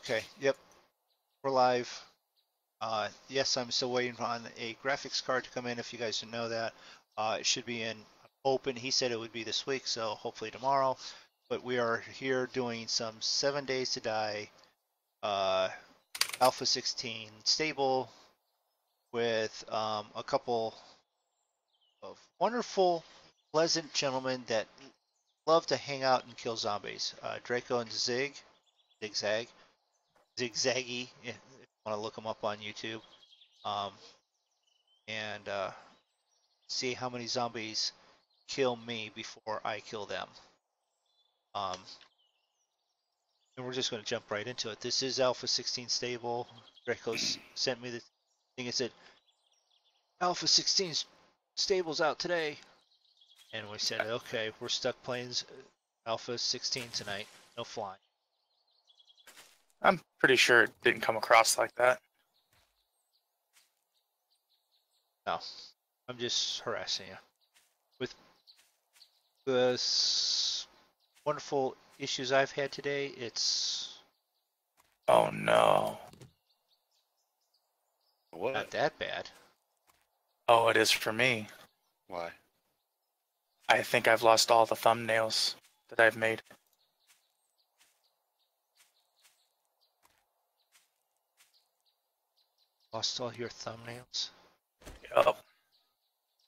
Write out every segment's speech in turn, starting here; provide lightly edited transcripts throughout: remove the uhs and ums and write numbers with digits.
Okay, yep, we're live. Yes, I'm still waiting on a graphics card to come in, if you guys didn't know that. It should be in open. He said it would be this week, so hopefully tomorrow. But we are here doing some 7 Days to Die Alpha 16 stable with a couple of wonderful, pleasant gentlemen that love to hang out and kill zombies. Draco and Zigzag, Zigzaggy, if you want to look them up on YouTube. Um, and see how many zombies kill me before I kill them. Um, and we're just going to jump right into it. This is Alpha 16 stable. Draco's sent me the thing. It said, Alpha 16 stable's out today. And we said, okay, we're stuck playing Alpha 16 tonight. No flying. I'm pretty sure it didn't come across like that. No, I'm just harassing you. With the wonderful issues I've had today, it's... Oh no. What? Not that bad. Oh, it is for me. Why? I think I've lost all the thumbnails that I've made. Lost all your thumbnails? Yup.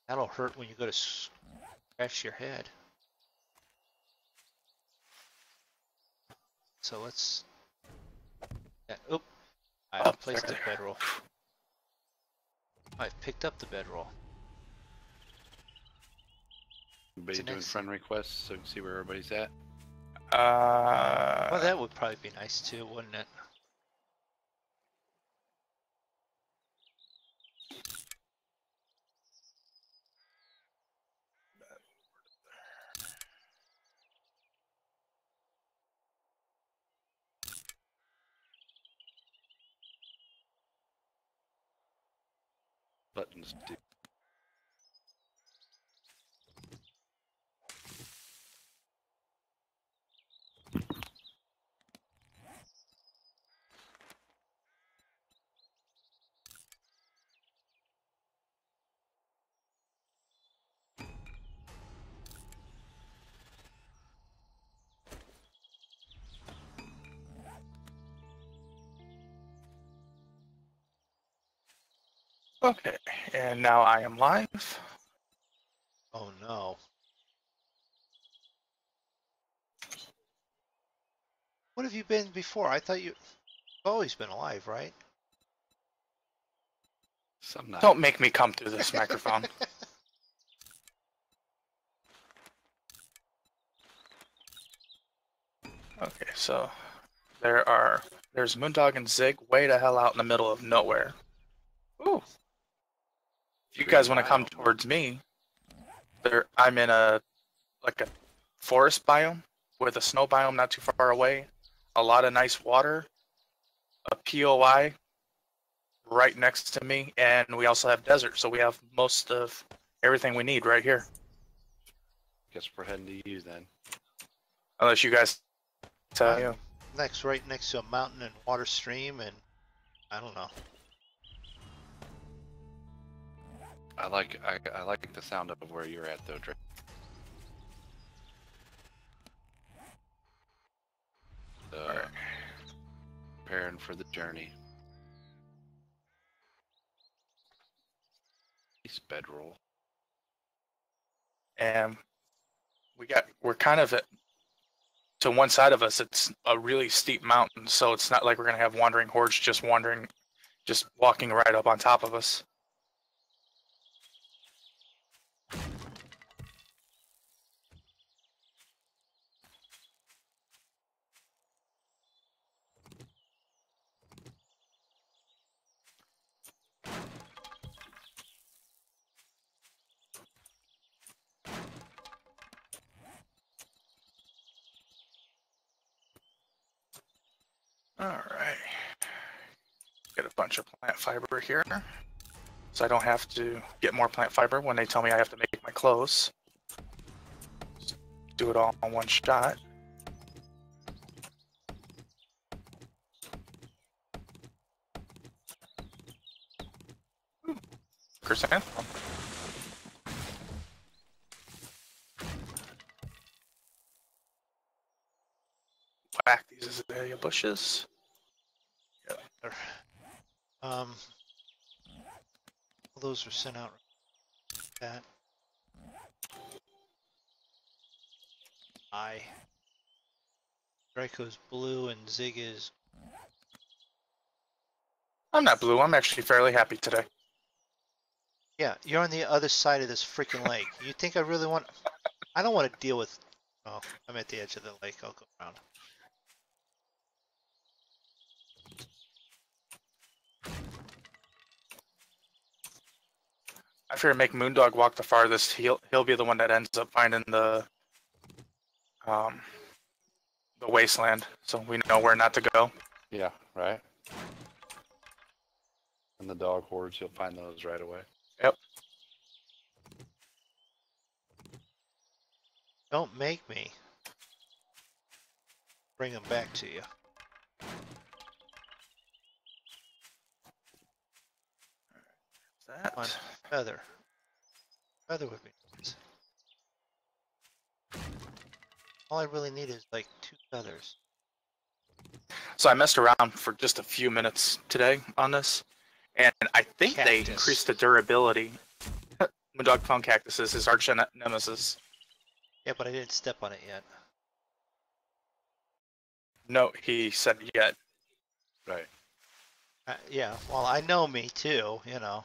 That'll hurt when you go to scratch your head. So let's... Oop. I've placed the bedroll. I've picked up the bedroll. Everybody doing friend requests so we can see where everybody's at? Well, that would probably be nice too, wouldn't it? Buttons do. Okay, and now I am live. Oh no. What have you been before? I thought you've always been alive, right? Some night. Don't make me come through this microphone. Okay, so there's MrMoonDog and Zig way the hell out in the middle of nowhere. Ooh. If you guys want to come towards me, I'm in a forest biome with a snow biome not too far away, a lot of nice water, a POI right next to me, and we also have desert, so we have most of everything we need right here. Guess we're heading to you then. Unless you guys tell you. Right next to a mountain and water stream, and I don't know. I like the sound of where you're at though, Drake. Alright. Preparing for the journey. Nice bedroll. And we're kind of to one side of us, it's a really steep mountain, so it's not like we're gonna have wandering hordes just walking right up on top of us. Alright. Get a bunch of plant fiber here. So I don't have to get more plant fiber when they tell me I have to make my clothes. Just do it all in one shot. Chrysanthemum. Whack these azalea bushes. Yeah. All those are sent out. That. Draco's blue and Zig is. I'm not blue. I'm actually fairly happy today. Yeah, you're on the other side of this freaking lake. You think I really want? I don't want to deal with. Oh, I'm at the edge of the lake. I'll go around. I figure make MrMoonDog walk the farthest. He'll be the one that ends up finding the wasteland, so we know where not to go. Yeah, right. And the dog hordes, you'll find those right away. Yep. Don't make me bring them back to you. That. On feather. Feather would be nice. All I really need is like 2 feathers. So I messed around for just a few minutes today on this, and I think they Cactus. increased the durability. MrMoonDog found cactuses, his arch nemesis. Yeah, but I didn't step on it yet. No, he said yet. Right. Yeah, well, I know me too, you know.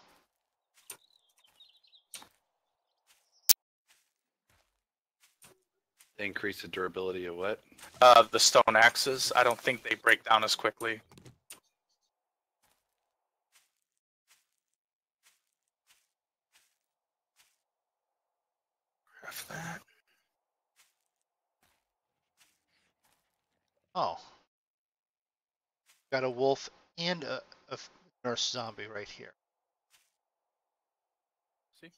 They increase the durability of what? The stone axes, I don't think they break down as quickly. Craft that. Oh. Got a wolf and a nurse zombie right here. See?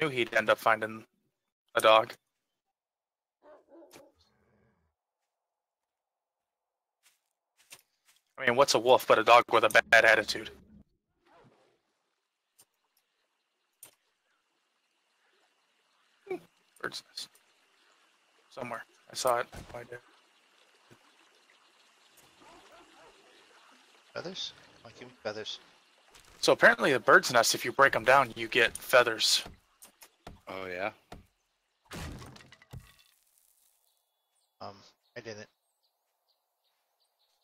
Knew he'd end up finding a dog. I mean, what's a wolf but a dog with a bad attitude? Bird's nest. Somewhere. I saw it. I did. Feathers? Oh, give me feathers. So apparently the bird's nest, if you break them down, you get feathers. Oh, yeah? I didn't.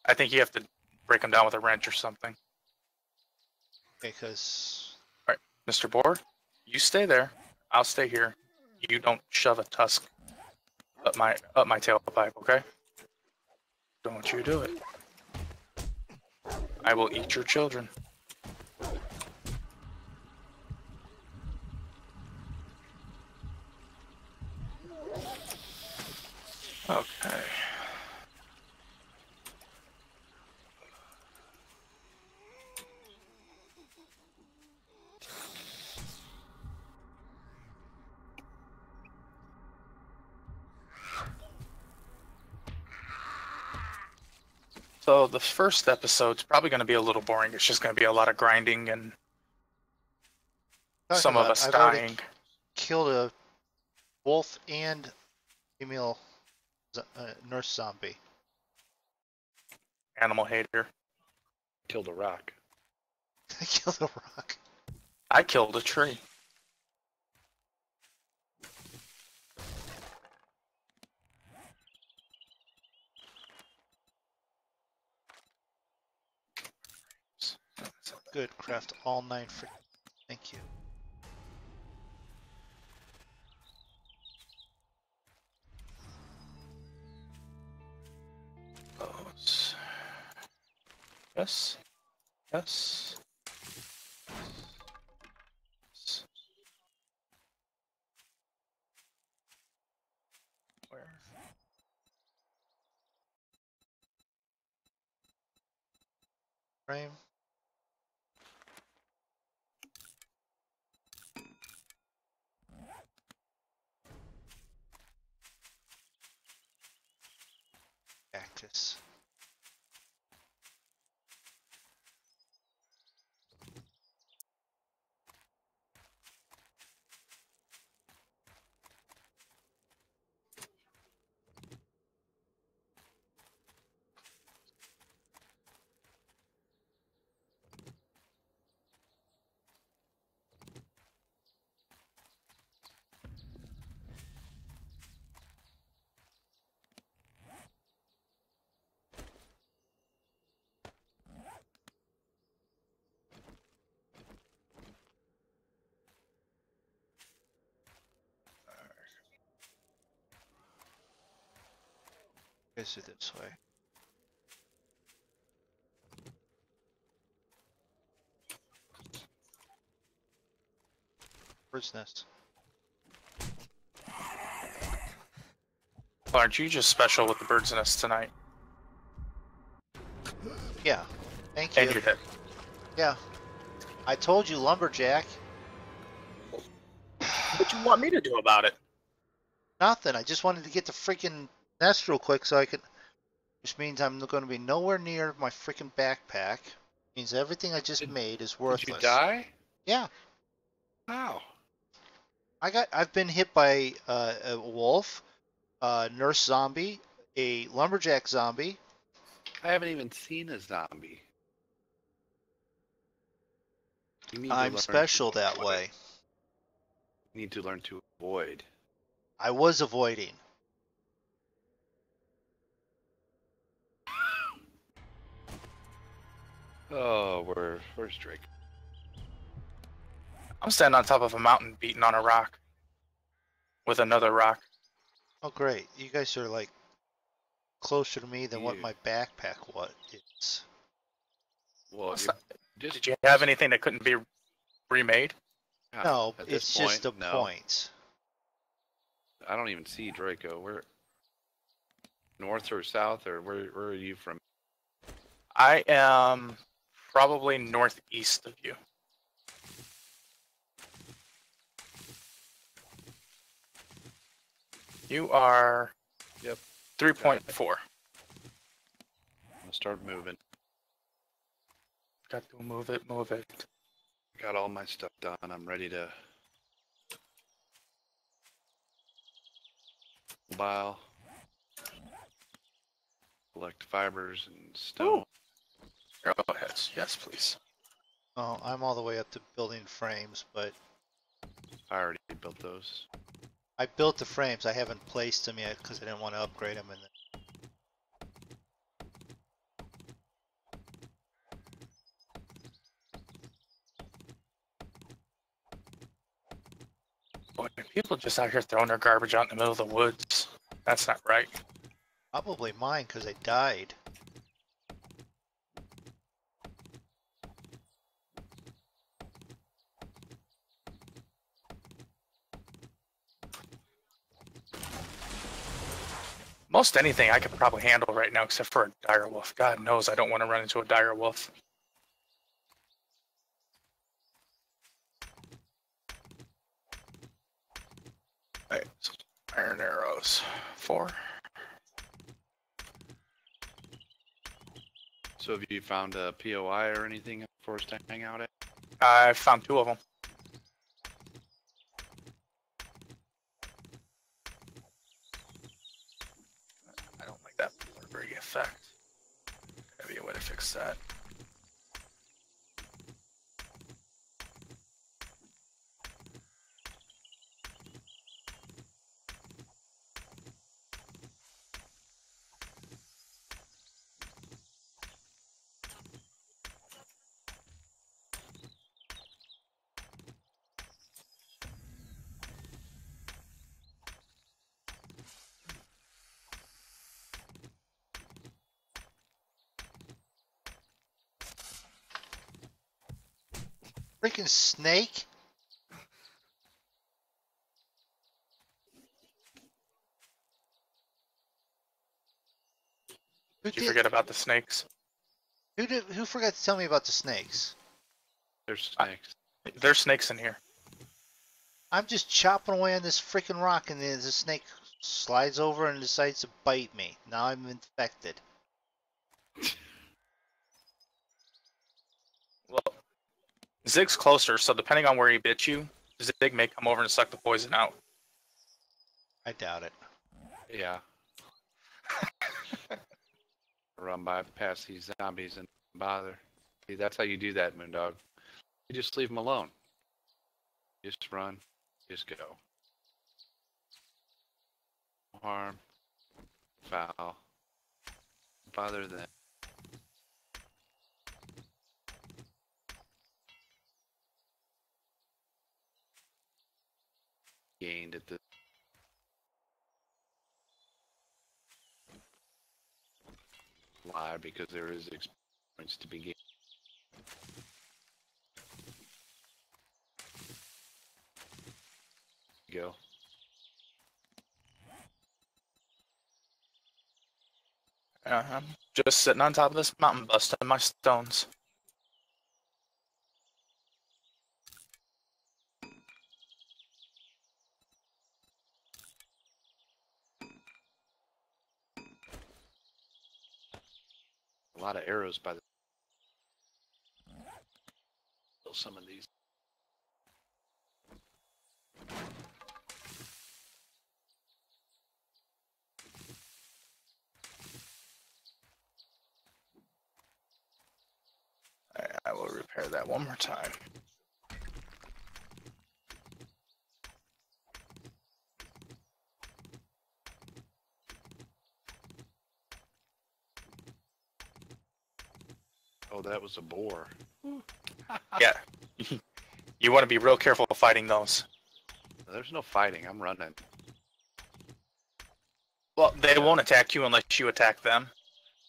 I think you have to break them down with a wrench or something. Because... Alright, Mr. Boar, you stay there. I'll stay here. You don't shove a tusk up my tailpipe, okay? Don't you do it. I will eat your children. Okay. So the first episode's probably going to be a little boring. It's just going to be a lot of grinding and some of us I've already dying. killed a wolf and female nurse zombie. Animal hater. Killed a rock. I killed a rock. I killed a tree. Good, craft all 9 for. Thank you. Those. Yes. Yes. Yes. Where? Frame. Cactus. Is it this way? Bird's nest. Well, aren't you just special with the bird's nest tonight? Yeah. Thank And you. your hit. Yeah. I told you, lumberjack. What you want me to do about it? Nothing. I just wanted to get the freaking nest real quick so I could. Which means I'm going to be nowhere near my freaking backpack. Means everything I just made is worthless. Did you die? Yeah. How? I've been hit by a wolf, a nurse zombie, a lumberjack zombie. I haven't even seen a zombie. You need to I'm learn special to that avoid. way. You need to learn to avoid. I was avoiding. Oh, where's Drake? I'm standing on top of a mountain beating on a rock. With another rock. Oh, great. You guys are like closer to me than what You. my backpack is. Well, That's you're not- just Did you have anything that couldn't be remade? No, at it's this just a point, no. point. I don't even see Draco. Where? North or south, or where are you from? I am probably northeast of you. You are Yep. 3.4. I'll start moving. Got to move it, move it. Got all my stuff done. I'm ready to mobile, collect fibers and stone. Arrowheads, yes, please. Oh, I'm all the way up to building frames, but I already built those. I built the frames. I haven't placed them yet because I didn't want to upgrade them. Boy, people just out here throwing their garbage out in the middle of the woods. That's not right. Probably mine because I died. Most anything I could probably handle right now except for a dire wolf. God knows I don't want to run into a dire wolf. Alright, so iron arrows. 4. So have you found a POI or anything for us to hang out at? I found 2 of them. I don't like that blurry effect. Gotta be a way to fix that. Freaking snake! Did you forget about the snakes? Who forgot to tell me about the snakes? There's snakes. There's snakes in here. I'm just chopping away on this freaking rock, and the snake slides over and decides to bite me. Now I'm infected. Well, Zig's closer, so depending on where he bit you, Zig may come over and suck the poison out. I doubt it. Yeah. Run by past these zombies and bother. See, that's how you do that, MrMoonDog. You just leave them alone. Just run. Just go. No harm. Foul. Bother them. Gained at the side because there is experience to be gained. Go. I'm just sitting on top of this mountain busting my stones. A lot of arrows by the. Kill some of these. I will repair that one more time. Oh, that was a boar. Yeah. You want to be real careful fighting those. There's no fighting. I'm running. Well, they won't attack you unless you attack them.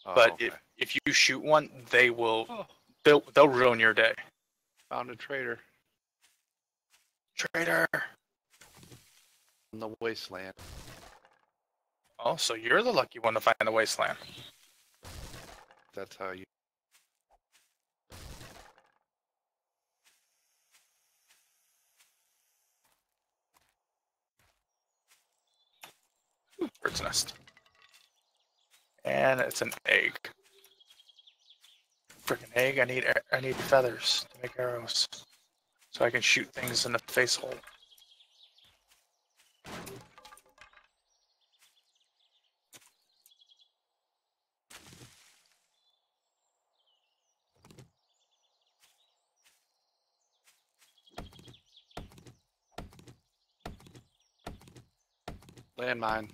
Oh, But okay. if you shoot one, they will. They'll ruin your day. Found a traitor Traitor. in the wasteland. Oh, so you're the lucky one to find the wasteland. That's how you. Ooh, bird's nest. And it's an egg. Freaking egg! I need feathers to make arrows, so I can shoot things in the face hole. Landmine.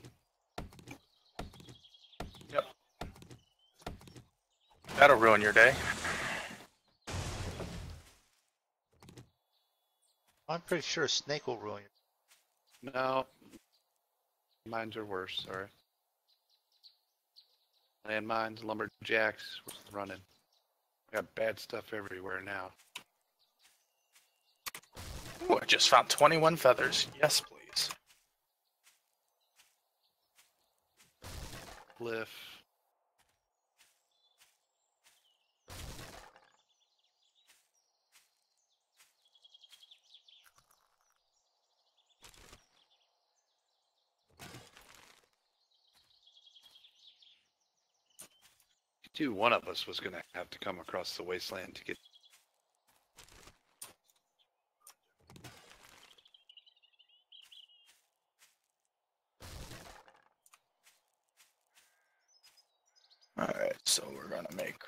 Yep. That'll ruin your day. I'm pretty sure a snake will ruin you. No. Mines are worse, sorry. Landmines, lumberjacks, we're running. Got bad stuff everywhere now. Ooh, I just found 21 feathers. Yes, please. Cliff. Dude, one of us was gonna have to come across the wasteland to get. Alright, so we're gonna make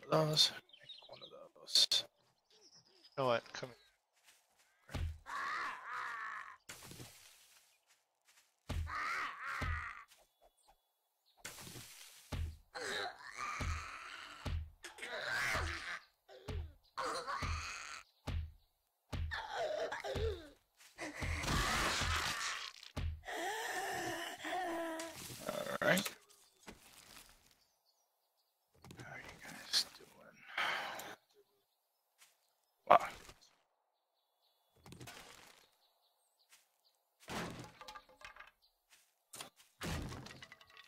one of those, make one of those. You know what? Come here. Alright. How are you guys doing? Wow.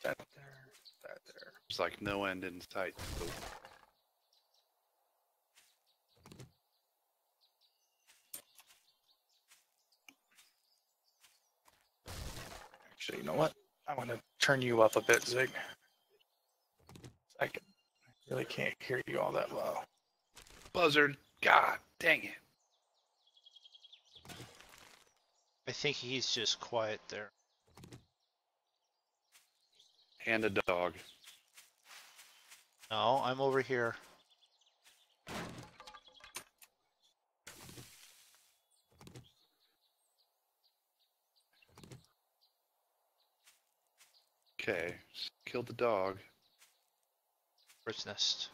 That there, that there. There's like no end in sight. Actually, you know what? I want to turn you up a bit, Zig. I really can't hear you all that well. Buzzard, god dang it. I think he's just quiet there. And a dog. No, I'm over here. Okay, killed the dog. Bird's nest.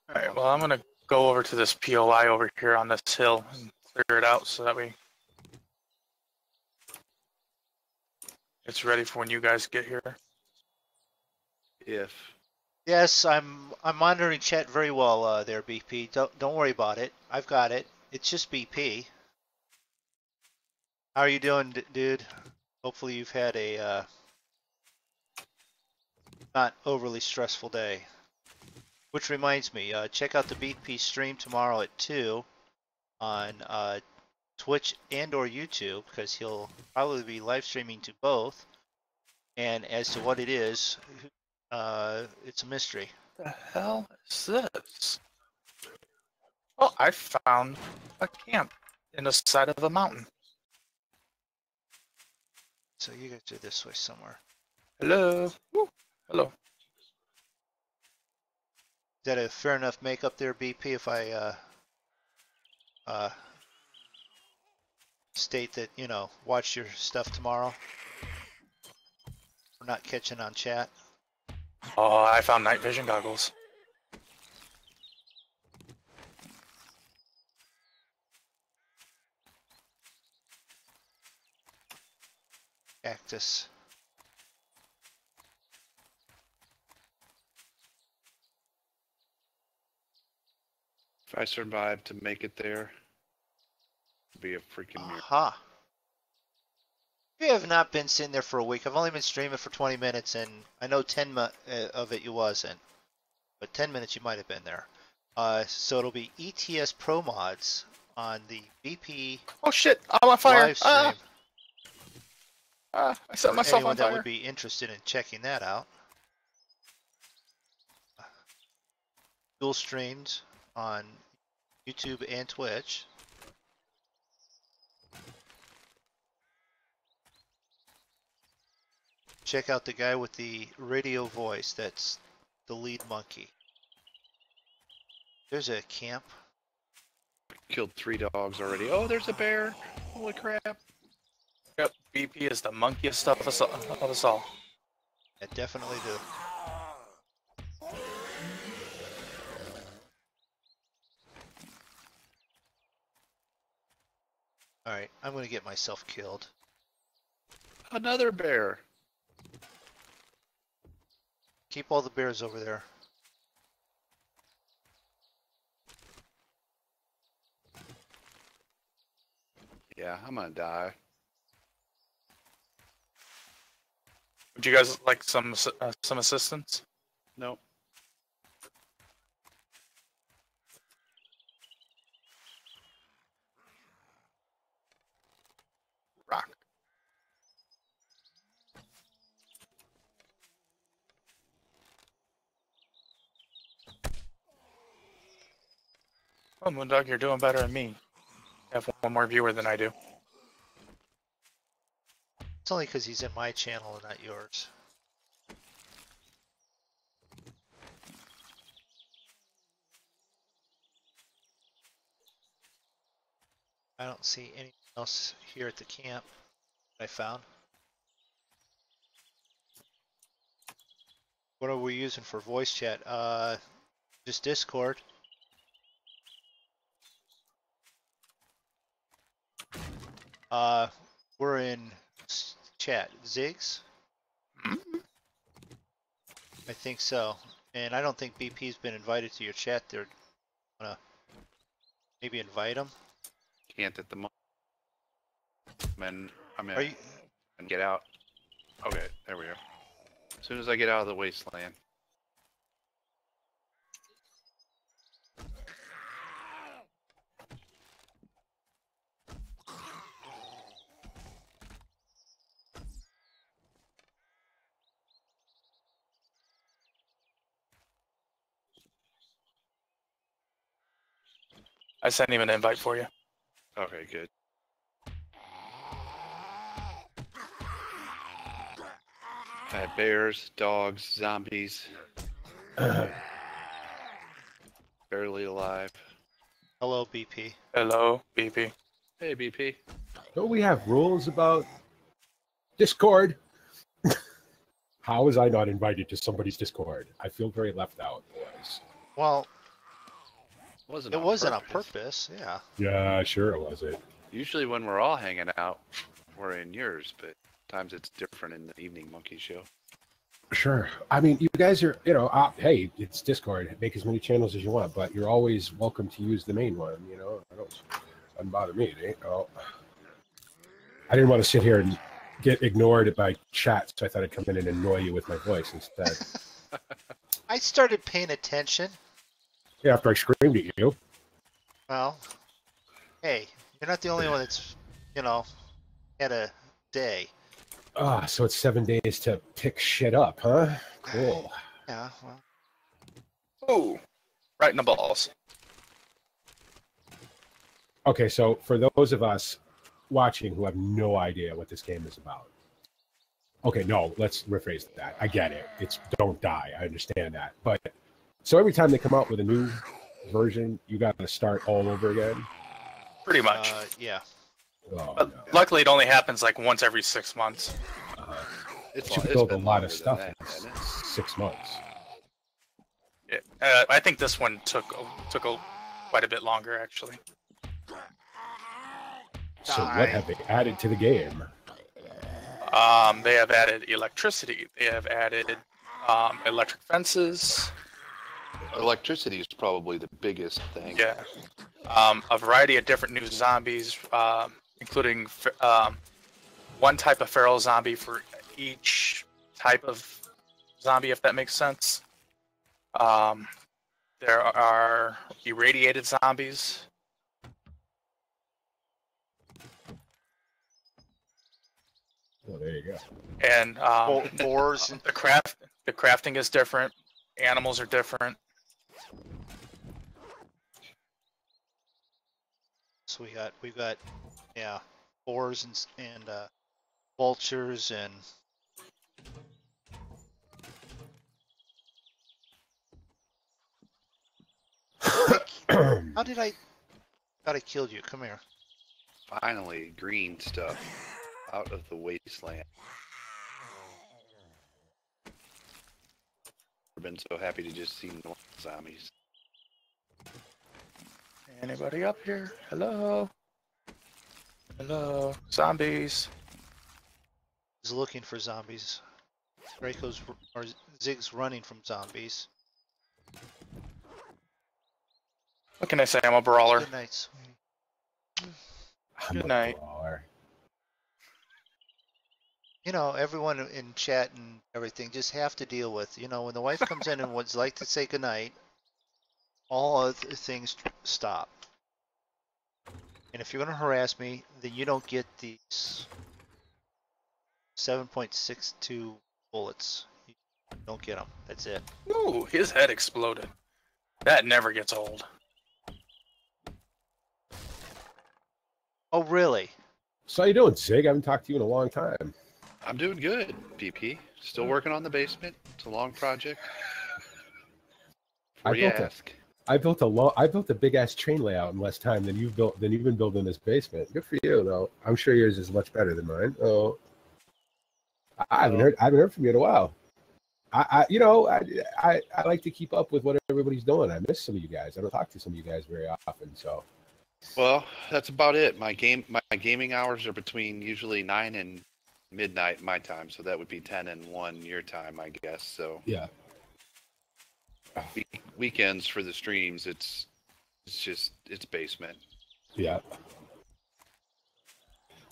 Alright, well, I'm going to go over to this POI over here on this hill and clear it out so that we It's ready for when you guys get here. If Yes, I'm monitoring chat very well there, BP. Don't worry about it. I've got it. It's just BP. How are you doing, dude? Hopefully you've had a not overly stressful day. Which reminds me, check out the BP stream tomorrow at 2 on Twitch and or YouTube, because he'll probably be live streaming to both. And as to what it is, it's a mystery. What the hell is this? Oh, I found a camp in the side of a mountain. So you guys are this way somewhere. Hello. Woo. Hello. Is that a fair enough makeup there, BP, if I state that, you know, watch your stuff tomorrow? We're not catching on chat. Oh, I found night vision goggles. Cactus. if I survive to make it there, it'd be a freaking miracle. Aha. We have not been sitting there for a week. I've only been streaming for 20 minutes, and I know 10 of it you wasn't. But 10 minutes you might have been there. So it'll be ETS Pro Mods on the BP Oh shit! I'm on fire! live stream. I set For myself anyone on that fire. would be interested in checking that out. Dual streams on YouTube and Twitch. Check out the guy with the radio voice. That's the lead monkey. There's a camp. Killed 3 dogs already. Oh, there's a bear. Holy crap. Yep, BP is the monkiest of us all. Yeah, definitely do. Alright, I'm gonna get myself killed. Another bear. Keep all the bears over there. Yeah, I'm gonna die. Would you guys like some assistance? Nope. Rock. Oh, Moondog, you're doing better than me. You have one more viewer than I do. It's only because he's in my channel and not yours. I don't see anything else here at the camp that I found. What are we using for voice chat? Just Discord. We're in chat. Ziggs? I think so. And I don't think BP's been invited to your chat there. Wanna maybe invite him? Can't at the moment. I'm Are you? and get out. Okay, there we go. As soon as I get out of the wasteland. I sent him an invite for you. Okay, good. I had bears, dogs, zombies. Barely alive. Hello, BP. Hello, BP. Hey, BP. Don't we have rules about Discord? How was I not invited to somebody's Discord? I feel very left out, boys. Well, Wasn't it on wasn't on purpose. purpose, yeah. Yeah, sure it wasn't. Usually when we're all hanging out, we're in yours, but Sometimes it's different in the Evening Monkey show. Sure. I mean, you guys are, hey, it's Discord. Make as many channels as you want, but you're always welcome to use the main one. Doesn't bother me. I didn't want to sit here and get ignored by chat, so I thought I'd come in and annoy you with my voice instead. I started paying attention. Yeah, after I screamed at you. Well, hey, you're not the only one that's, had a day. So it's 7 days to pick shit up, huh? Cool. Yeah, well. Oh, right in the balls. Okay, so for those of us watching who have no idea what this game is about. Okay, no, let's rephrase that. I get it. It's don't die. I understand that. But so every time they come out with a new version, you got to start all over again? Pretty much. Yeah. Oh, But no. luckily, it only happens like once every 6 months. But you build a lot of stuff in 6 months. Yeah. I think this one took quite a bit longer, actually. So what have they added to the game? They have added electricity. They have added electric fences. Electricity is probably the biggest thing. Yeah. A variety of different new zombies, including one type of feral zombie for each type of zombie, if that makes sense. There are irradiated zombies. Oh, there you go. And Boars. the crafting is different. Animals are different. So we've got boars and vultures and how did I thought I killed you? Come here. Finally, green stuff out of the wasteland. I've been so happy to just see normal zombies. Anybody up here? Hello? Hello? Zombies. He's looking for zombies. Zig's running from zombies. What can I say? I'm a brawler. Good night, sweetie. Good night. Everyone in chat and everything just have to deal with, when the wife comes in and would like to say goodnight, all other things stop. And if you're going to harass me, then you don't get these 7.62 bullets. You don't get them. That's it. Ooh, his head exploded. That never gets old. Oh, really? So how you doing, Zig? I haven't talked to you in a long time. I'm doing good, PP. Still working on the basement. It's a long project. I built a big ass train layout in less time than you've been building this basement. Good for you, though. I'm sure yours is much better than mine. Oh, I haven't heard from you in a while. I like to keep up with what everybody's doing. I miss some of you guys. I don't talk to some of you guys very often, so. Well, that's about it. My gaming hours are between usually 9 and midnight my time, so that would be 10 and 1 your time, I guess. So yeah. Weekends for the streams, it's basement. Yeah.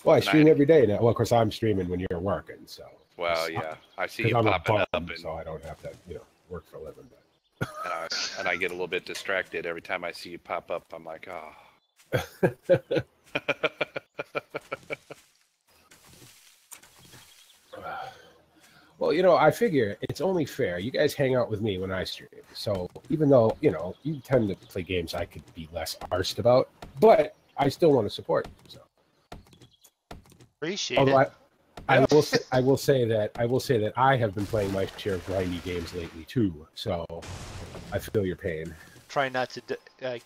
Well, I stream every day now. Well, of course, I'm streaming when you're working, so. Well, yeah, I see you I'm popping a up, bum, and, so I don't have to, work for a living. But. and I get a little bit distracted every time I see you pop up. I'm like, oh. Well, I figure it's only fair. You guys hang out with me when I stream. So even though, you tend to play games I could be less arsed about, but I still want to support you. So. Appreciate Although it. I will say that I have been playing my share of grindy games lately too. So I feel your pain. Try not to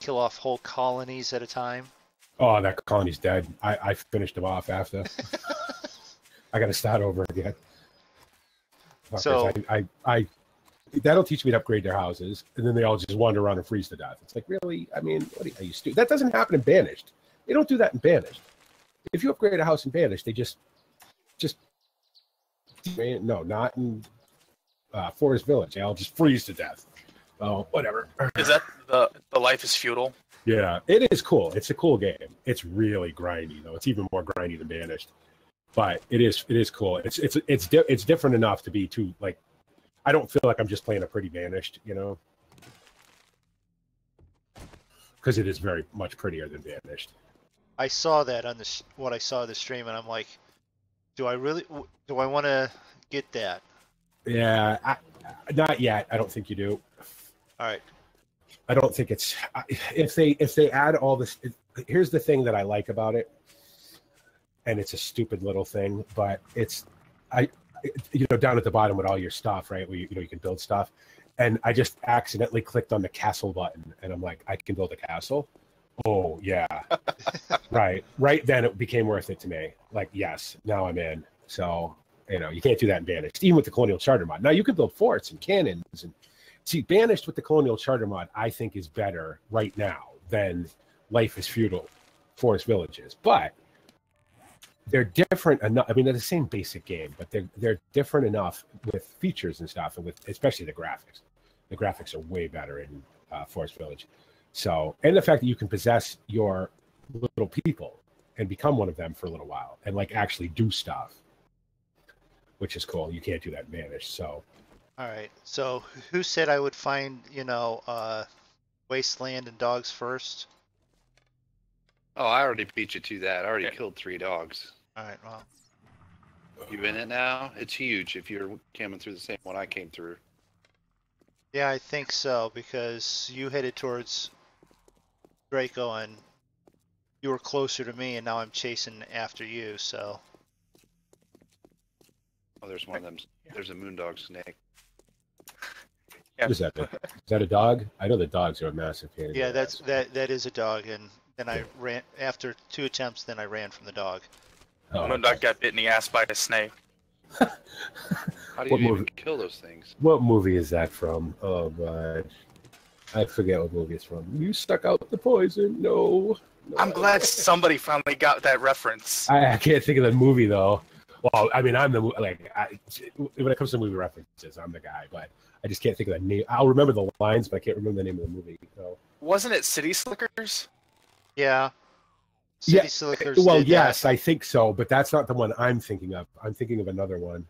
kill off whole colonies at a time. Oh, that colony's dead. I finished them off after. I got to start over again. So I that'll teach me to upgrade their houses, and then they all just wander around and freeze to death. It's like, really? I mean, what are you stupid? That doesn't happen in Banished. They don't do that in Banished. If you upgrade a house in Banished, they just No, not in Forest Village. I'll just freeze to death. Oh, whatever. Is that the life is futile? Yeah, it is cool. It's a cool game. It's really grindy though. It's even more grindy than Banished, but it is cool. It's different enough to be too like. I don't feel like I'm just playing a pretty Banished, you know, because it is very much prettier than Banished. I saw that on what I saw of the stream, and I'm like, do I want to get that? Yeah, not yet. I don't think you do. All right. I don't think it's if they add all this. Here's the thing that I like about it, and it's a stupid little thing, but it's down at the bottom with all your stuff, right? Where you can build stuff, and I just accidentally clicked on the castle button, and I'm like, I can build a castle. Oh yeah, right then it became worth it to me. Like yes, now I'm in. So you can't do that in Banished, even with the Colonial Charter mod. Now you can build forts and cannons and. See, Banished with the Colonial Charter mod, I think, is better right now than Life is Feudal, Forest Villages. But they're different enough. I mean, they're the same basic game, but they're different enough with features and stuff, and with especially the graphics. The graphics are way better in Forest Village. So, and the fact that you can possess your little people and become one of them for a little while and like actually do stuff, which is cool. You can't do that in Banished. So. All right. So who said I would find, wasteland and dogs first? Oh, I already beat you to that. I already killed 3 dogs. All right. Well, You in it now? It's huge if you're coming through the same one I came through. yeah, I think so because you headed towards Draco and you were closer to me, and now I'm chasing after you. So. Oh, there's one of them. There's a moondog snake. Yeah. What is that? Is that a dog? I know the dogs are a massive pain. Yeah, that is a dog, and then I ran after 2 attempts. Then I ran from the dog. Oh, MrMoonDog got bit in the ass by a snake. How do you even kill those things? What movie is that from? Oh god, I forget what movie it's from. You suck out the poison. No. I'm glad somebody finally got that reference. I can't think of the movie though. Well, I mean, when it comes to movie references, I'm the guy, but I just can't think of the name. I'll remember the lines, but I can't remember the name of the movie. So. Wasn't it City Slickers? Yeah. City Slickers. Well, did yes, that. I think so, but that's not the one I'm thinking of. I'm thinking of another one.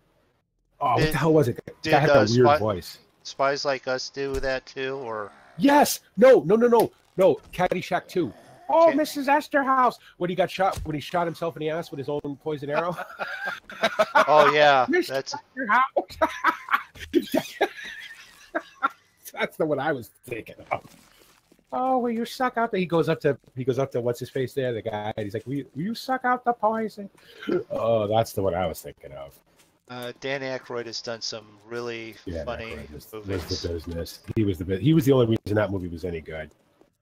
Oh, what the hell was it? That had a weird voice. Spies Like Us do that too, or? Yes. No. Caddyshack 2. Oh, Mrs. Esterhaus. When he shot himself in the ass with his own poison arrow. Oh yeah, that's that's the one I was thinking of. Oh, will you suck out the? He goes up to what's his face there, the guy. And he's like, will you suck out the poison? Oh, that's the one I was thinking of. Dan Aykroyd has done some really funny movies. Was the business. He was the only reason that movie was any good.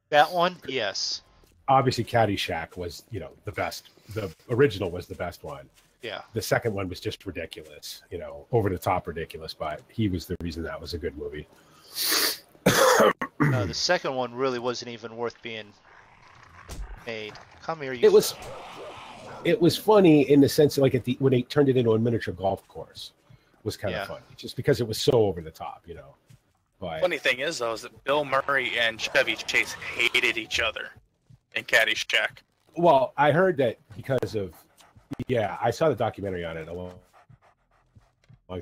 That one, yes. Obviously, Caddyshack was, the best. The original was the best one. Yeah. The second one was just ridiculous, over the top ridiculous, but he was the reason that was a good movie. The second one really wasn't even worth being made. Come here, you. It was funny in the sense that, like, when they turned it into a miniature golf course, was kind of funny, just because it was so over the top, But funny thing is, though, is that Bill Murray and Chevy Chase hated each other in Caddyshack. Well, I heard that because of, I saw the documentary on it a long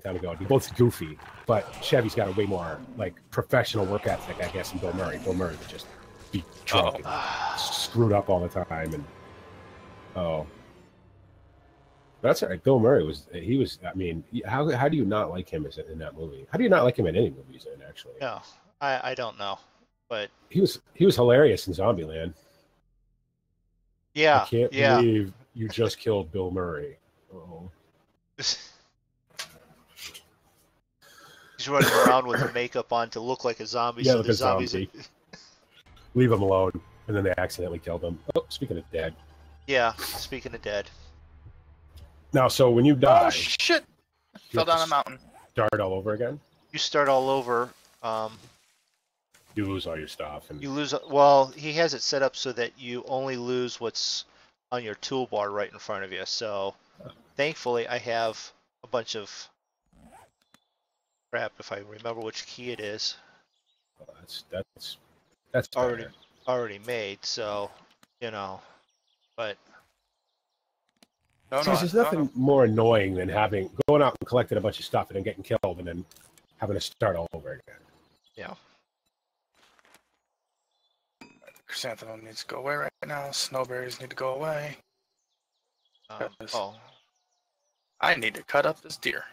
time ago. They're both goofy, but Chevy's got a way more professional work ethic, I guess, than Bill Murray. Bill Murray would just be drunk and screwed up all the time, and that's all right. Bill Murray was. I mean, how do you not like him in that movie? How do you not like him in any movies? Actually, No, I don't know, but he was hilarious in Zombieland. Yeah, I can't believe you just killed Bill Murray. Oh. He's running around with the makeup on to look like a zombie. Yeah, so like the a zombies. zombie. Leave him alone, and then they accidentally killed him. Oh, speaking of dead. Yeah, speaking of dead. Now, so when you die, Oh shit! Fell down a mountain. Start all over again. You start all over. You lose all your stuff, and You lose. Well, he has it set up so that you only lose what's on your toolbar right in front of you. So, thankfully, I have a bunch of Crap, if I remember which key it is. Well, that's Already better. already made, so but No, Because no, there's no, nothing no. more annoying than going out and collecting a bunch of stuff and then getting killed and then having to start all over again. yeah. Chrysanthemum needs to go away right now. Snowberries need to go away. Yes. Oh, I need to cut up this deer.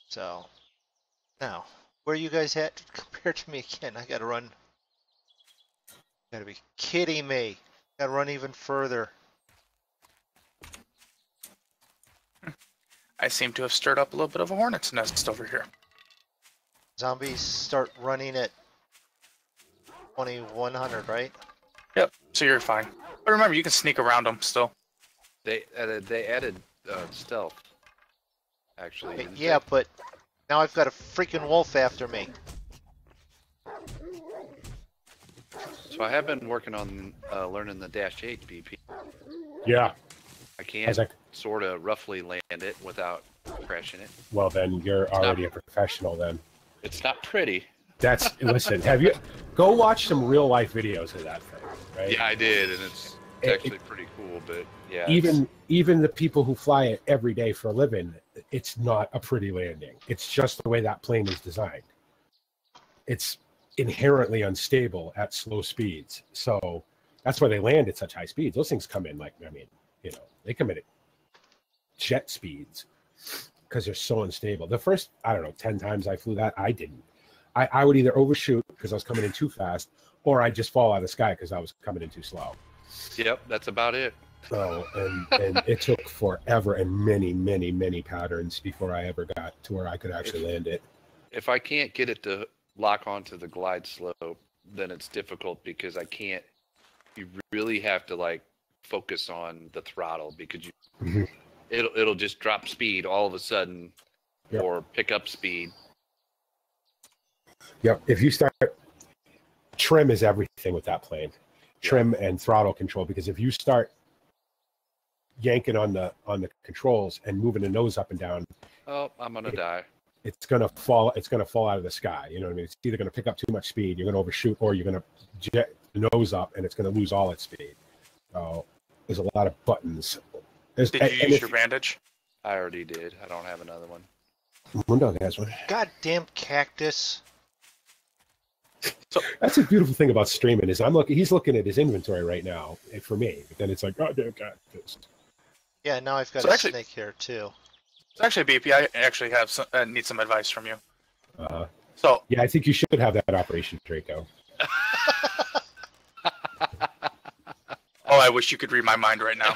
so now where you guys at compared to me again? I gotta run. Gotta be kidding me. Gotta run even further. I seem to have stirred up a little bit of a hornet's nest over here. Zombies start running at 2100, right? Yep, so you're fine. But remember, you can sneak around them still. They added stealth. Actually, didn't Yeah, they? but now I've got a freaking wolf after me. So I have been working on learning the -8 BP. Yeah. I can Like, sort of roughly land it without crashing it. well, then you're already a professional. Then It's not pretty. listen. Have you go watch some real life videos of that thing? Right. Yeah, I did, and it's actually pretty cool. But yeah, Even the people who fly it every day for a living, it's not a pretty landing. It's just the way that plane is designed. It's inherently unstable at slow speeds. So that's why they land at such high speeds. Those things come in they come in at jet speeds because they're so unstable. The first, 10 times I flew that, I didn't. I would either overshoot because I was coming in too fast, or I'd just fall out of the sky because I was coming in too slow. Yep, that's about it. So, and it took forever and many patterns before I ever got to where I could actually land it. If I can't get it to lock onto the glide slope, then it's difficult because you really have to focus on the throttle because Mhm. it'll just drop speed all of a sudden Yep. or pick up speed. Yep. If you start, trim is everything with that plane. Trim and throttle control, because if you start yanking on the controls and moving the nose up and down, Oh, I'm gonna die. it's gonna fall out of the sky. You know what I mean? It's either gonna pick up too much speed, you're gonna overshoot, or you're gonna jet the nose up and it's gonna lose all its speed. So there's a lot of buttons. Did you use your bandage? I already did. I don't have another one. MrMoonDog has one. Goddamn cactus. That's a beautiful thing about streaming is he's looking at his inventory right now for me, but then it's like, goddamn cactus. Yeah, now I've got So a actually- snake here too. So actually, BP, I actually have need some advice from you. So Yeah, I think you should have that Operation Draco. Oh, I wish you could read my mind right now.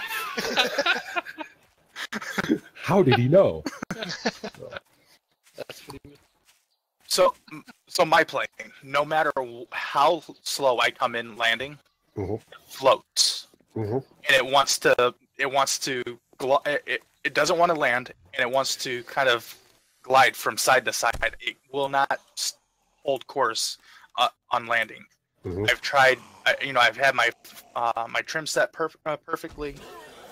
How did he know? That's what he So my plane, no matter how slow I come in landing, Mhm. floats, Mhm. and it doesn't want to land, and it wants to kind of glide from side to side. It will not hold course on landing. Mhm. I've tried, I've had my my trim set perfectly,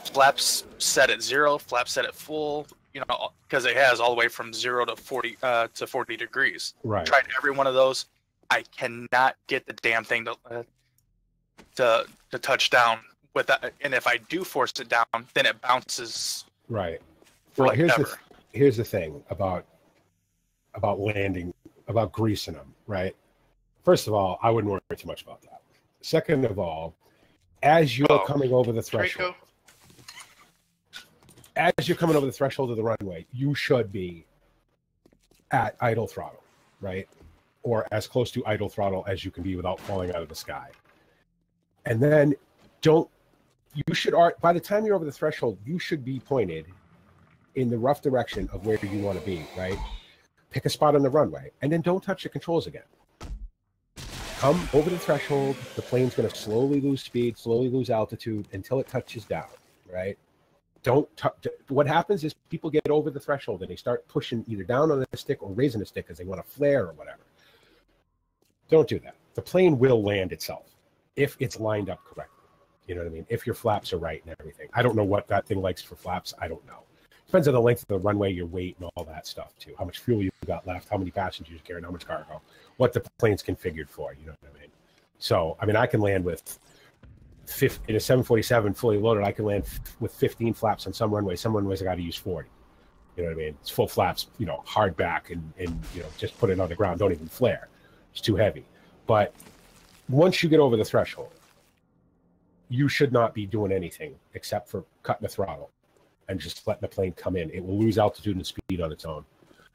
flaps set at 0, flaps set at full, because it has all the way from 0 to 40 degrees. Right. Tried every one of those. I cannot get the damn thing to touch down with that. And if I do force it down, then it bounces. Right. For Well, ever. here's the thing about landing, about greasing them, right? First of all, I wouldn't worry too much about that. Second of all, as you're coming over the threshold, of the runway, you should be at idle throttle, right? Or as close to idle throttle as you can be without falling out of the sky. And then by the time you're over the threshold, you should be pointed in the rough direction of where you want to be, right? Pick a spot on the runway, and then don't touch the controls again. Come over the threshold, the plane's going to slowly lose speed, slowly lose altitude until it touches down, right? What happens is people get over the threshold and they start pushing either down on the stick or raising the stick because they want to flare or whatever. Don't do that. The plane will land itself if it's lined up correctly. You know what I mean? If your flaps are right and everything. I don't know what that thing likes for flaps. I don't know. Depends on the length of the runway, your weight, and all that stuff too. How much fuel you got left, how many passengers you carry, and how much cargo, what the plane's configured for. You know what I mean? So, I mean, I can land with in a 747 fully loaded. I can land with 15 flaps on some runways. Some runways I got to use 40. You know what I mean? It's full flaps, you know, hard back, and you know, just put it on the ground. Don't even flare. It's too heavy. But once you get over the threshold, you should not be doing anything except for cutting the throttle and just letting the plane come in. It will lose altitude and speed on its own.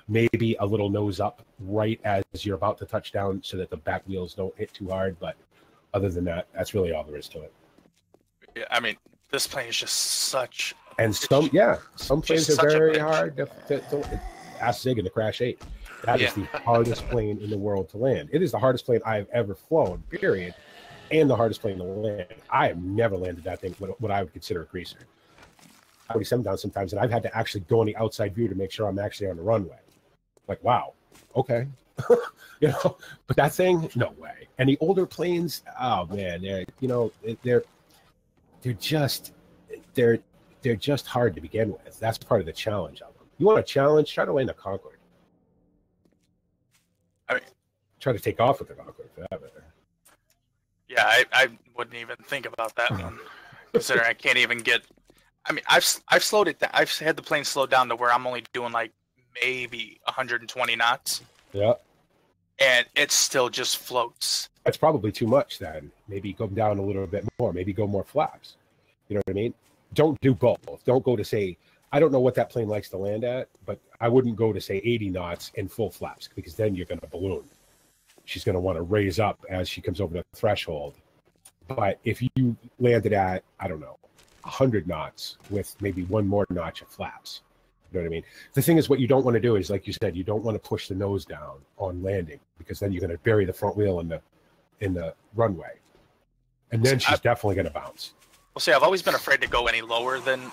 Maybe a little nose up right as you're about to touch down so that the back wheels don't hit too hard. But other than that, that's really all there is to it. Yeah, I mean, this plane is just such. And some planes are very hard to ask Zig in the Crash 8. That is the hardest plane in the world to land. It is the hardest plane I've ever flown, period, and the hardest plane to land. I have never landed that thing, what I would consider a greaser. I would send down sometimes, and I've had to actually go on the outside view to make sure I'm actually on the runway. Like, wow, okay. You know, but that thing, no way. And the older planes, oh man, they're just hard to begin with. That's part of the challenge of them. You want a challenge? Try to land a Concorde. I mean, try to take off with the Concorde for that matter. Yeah, I wouldn't even think about that one, considering I can't even get. I mean, I've slowed it down. I've had the plane slowed down to where I'm only doing like maybe 120 knots. Yeah. And it still just floats. That's probably too much then. Maybe go down a little bit more. Maybe go more flaps. You know what I mean? Don't do both. Don't go to say, I don't know what that plane likes to land at, but I wouldn't go to say 80 knots and full flaps because then you're going to balloon. She's going to want to raise up as she comes over the threshold. But if you landed at, I don't know, 100 knots with maybe one more notch of flaps, you know what I mean? The thing is, what you don't want to do is, like you said, you don't want to push the nose down on landing because then you're going to bury the front wheel in the runway. And then she's definitely going to bounce. Well, see, I've always been afraid to go any lower than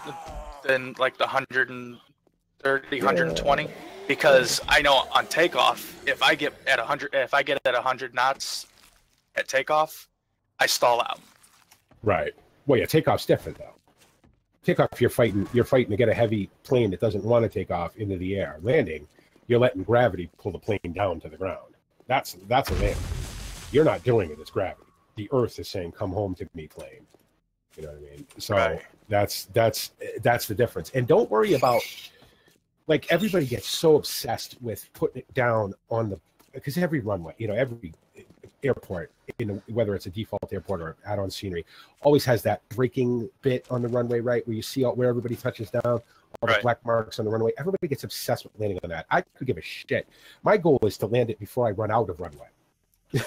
like the 130, 120, because I know on takeoff, if I get at 100 knots at takeoff, I stall out. Right. Well, yeah, takeoff's different though. Takeoff, you're fighting to get a heavy plane that doesn't want to take off into the air. Landing, you're letting gravity pull the plane down to the ground. That's a landing. You're not doing it. It's gravity. The Earth is saying, "Come home to me, plane." You know what I mean? So right. that's the difference. And don't worry about, like, everybody gets so obsessed with putting it down on the, because every runway, you know, every airport, whether it's a default airport or add-on scenery, always has that braking bit on the runway, right, where you see where everybody touches down, all the black marks on the runway. Everybody gets obsessed with landing on that. I could give a shit. My goal is to land it before I run out of runway. You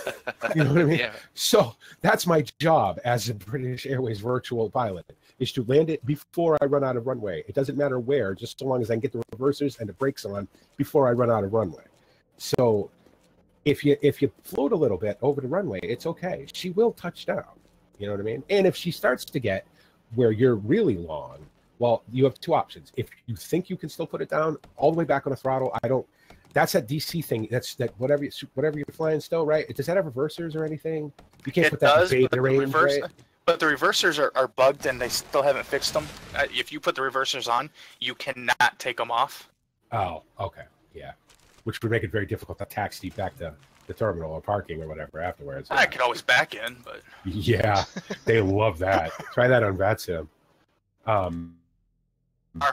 know what I mean? Yeah. So that's my job as a British Airways virtual pilot, is to land it before I run out of runway. It doesn't matter where, just so long as I can get the reversers and the brakes on before I run out of runway. So if you float a little bit over the runway, it's okay. She will touch down. You know what I mean? And if she starts to get where you're really long, well, you have two options. If you think you can still put it down all the way back on the throttle, that's that DC thing. That's that whatever you're flying still, right? Does that have reversers or anything? You can't put that in beta range, right? But the reversers are bugged and they still haven't fixed them. If you put the reversers on, you cannot take them off. Oh, okay. Yeah. Which would make it very difficult to taxi back to the terminal or parking or whatever afterwards. I could always back in, but... Yeah, they love that. Try that on VATSIM. Our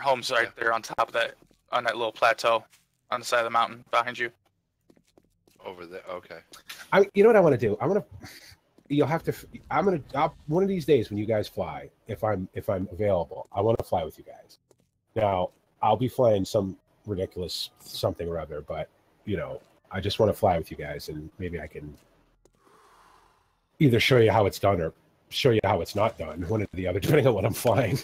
home's right there on top of that, on that little plateau on the side of the mountain behind you. Over there, okay. You know what I want to do? One of these days when you guys fly, if I'm available, I want to fly with you guys. Now, I'll be flying some ridiculous something or other, but you know, I just want to fly with you guys, and maybe I can either show you how it's done or show you how it's not done, one or the other, depending on what I'm flying.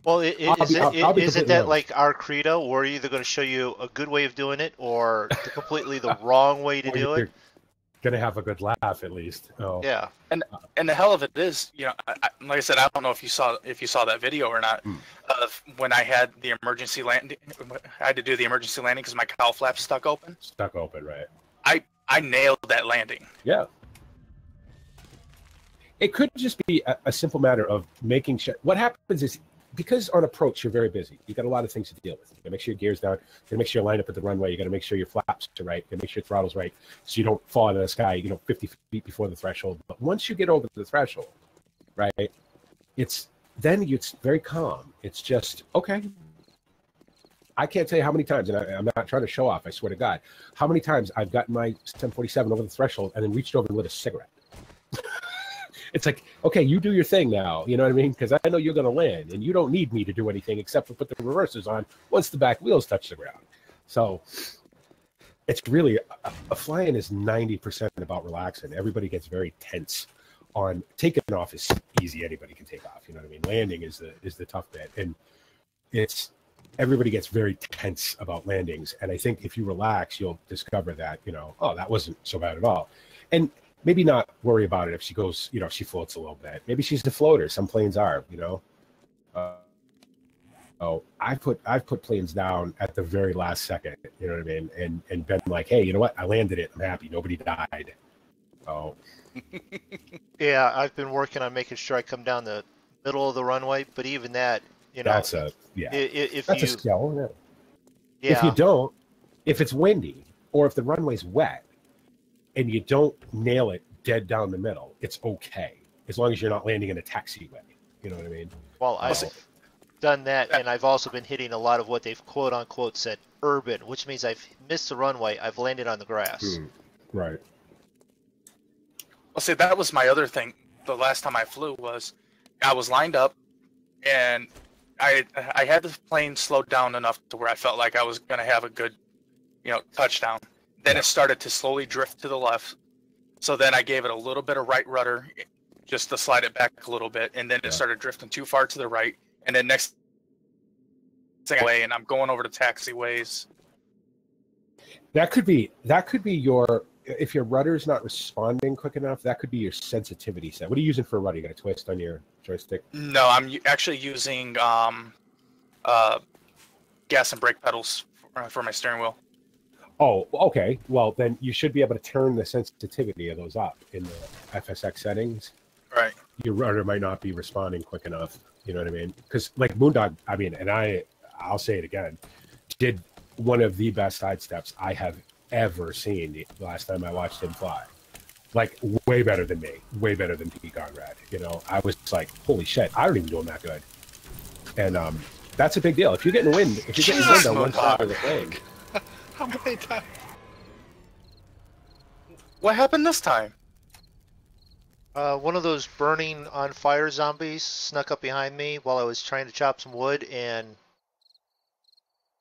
Well, is it that like our credo, we're either going to show you a good way of doing it or completely the wrong way to do it? Gonna have a good laugh at least. Oh. Yeah, and the hell of it is, you know, like I said, I don't know if you saw that video or not of when I had the emergency landing. I had to do the emergency landing because my cowl flap stuck open. Stuck open, right? I nailed that landing. Yeah. It could just be a simple matter of making sure. What happens is because on approach you're very busy. You got a lot of things to deal with. You got to make sure your gear's down. You got to make sure you're lined up at the runway. You got to make sure your flaps are right. You got to make sure your throttle's right, so you don't fall into the sky, 50 feet before the threshold. But once you get over the threshold, right, it's very calm. It's just okay. I can't tell you how many times, and I'm not trying to show off, I swear to God, how many times I've gotten my 1047 over the threshold and then reached over and lit a cigarette. It's like, okay, you do your thing now, you know what I mean? Because I know you're going to land, and you don't need me to do anything except for put the reversers on once the back wheels touch the ground. So it's really, flying is 90% about relaxing. Everybody gets very tense. On taking off is easy, anybody can take off, you know what I mean? Landing is the tough bit, and everybody gets very tense about landings. And I think if you relax, you'll discover that, oh, that wasn't so bad at all. And maybe not worry about it if she goes, if she floats a little bit. Maybe she's the floater. Some planes are, I've put planes down at the very last second, you know what I mean? And been like, hey, you know what? I landed it. I'm happy. Nobody died. Oh. Yeah, I've been working on making sure I come down the middle of the runway, but even that, that's a skill. Yeah. If you don't, if it's windy or if the runway's wet and you don't nail it dead down the middle, it's okay as long as you're not landing in a taxiway. You know what I mean? Well, I've done that, and I've also been hitting a lot of what they've quote unquote said urban, which means I've missed the runway. I've landed on the grass. Right. Well, see, that was my other thing. The last time I flew was I was lined up, and I had the plane slowed down enough to where I felt like I was going to have a good, touchdown. Then it started to slowly drift to the left. So then I gave it a little bit of right rudder just to slide it back a little bit, and then it started drifting too far to the right. And then next thing away, and I'm going over the taxiways. That could be your, if your rudder's not responding quick enough, that could be your sensitivity set. What are you using for a rudder? You got a twist on your joystick? No, I'm actually using gas and brake pedals for my steering wheel. Oh, okay. Well, then you should be able to turn the sensitivity of those up in the FSX settings. Right. Your rudder might not be responding quick enough. You know what I mean? Because like MrMoonDog, and I'll say it again, did one of the best sidesteps I have ever seen the last time I watched him fly. Like way better than me, way better than P. Conrad. I was like, holy shit, I don't even do him that good. And that's a big deal. If you're getting wind, on one side of the plane. How many times? What happened this time? One of those burning on fire zombies snuck up behind me while I was trying to chop some wood, and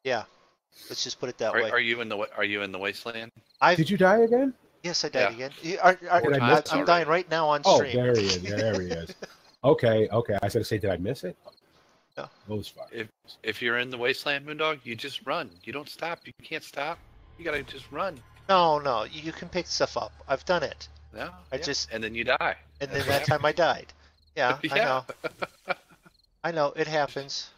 yeah, let's just put it that way. Are you in the wasteland? Did you die again? Yes, I died again. I'm dying right now on stream. Oh, there he is. There he is. Okay. I was going to say, did I miss it? No. Those fuck. If you're in the wasteland, MrMoonDog, you just run. You don't stop. You can't stop. You gotta just run. No, you can pick stuff up. I've done it. No. And then you die. And then that time I died. Yeah, Yeah. I know. It happens.